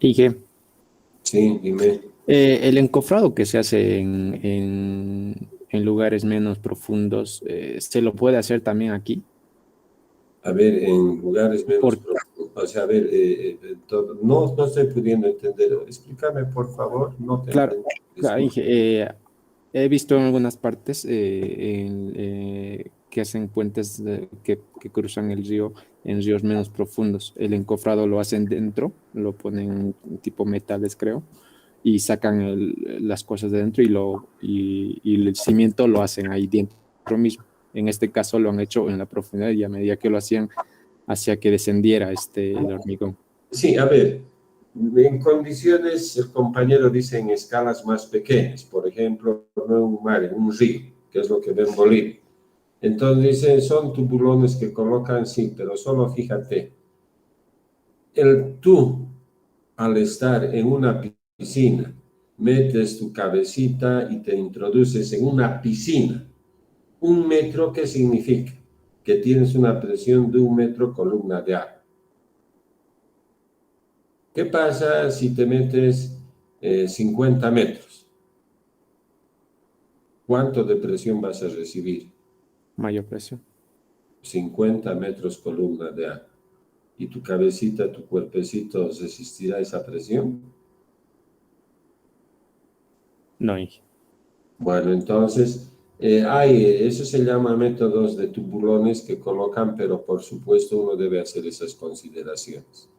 S14: ¿Y qué?
S1: Sí, dime.
S14: El encofrado que se hace en lugares menos profundos, ¿se lo puede hacer también aquí?
S1: A ver, en lugares menos profundos. O sea, a ver, no estoy pudiendo entender. Explícame, por favor. No te
S14: Claro,
S1: entiendo.
S14: claro, he visto en algunas partes que hacen puentes que cruzan el río en ríos menos profundos. El encofrado lo hacen dentro, lo ponen tipo metales, creo, y sacan las cosas de dentro y el cimiento lo hacen ahí dentro mismo. En este caso lo han hecho en la profundidad y a medida que lo hacían, hacía que descendiera el hormigón.
S1: Sí, a ver, en condiciones, el compañero dice en escalas más pequeñas, por ejemplo, no en un mar, en un río, que es lo que ve en Bolivia. Entonces dicen, son tubulones que colocan, sí, pero solo fíjate, tú, al estar en una piscina, metes tu cabecita y te introduces en una piscina. 1 metro, ¿qué significa? Que tienes una presión de 1 metro columna de agua. ¿Qué pasa si te metes 50 metros? ¿Cuánto de presión vas a recibir?
S14: Mayor presión.
S1: 50 metros columna de agua. ¿Y tu cabecita, tu cuerpecito resistirá esa presión?
S14: No.
S1: Bueno, entonces, eso se llama métodos de tubulones que colocan, pero por supuesto uno debe hacer esas consideraciones.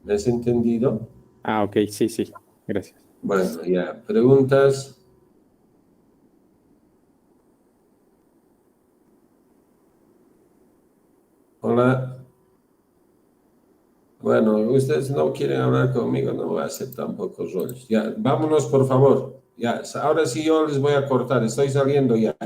S1: ¿Me has entendido?
S14: Ah, ok, sí, gracias.
S1: Bueno, ya, ¿preguntas? Hola. Bueno, ustedes no quieren hablar conmigo, no voy a hacer tampoco rollos. Ya, vámonos por favor. Ya, ahora sí yo les voy a cortar, estoy saliendo ya.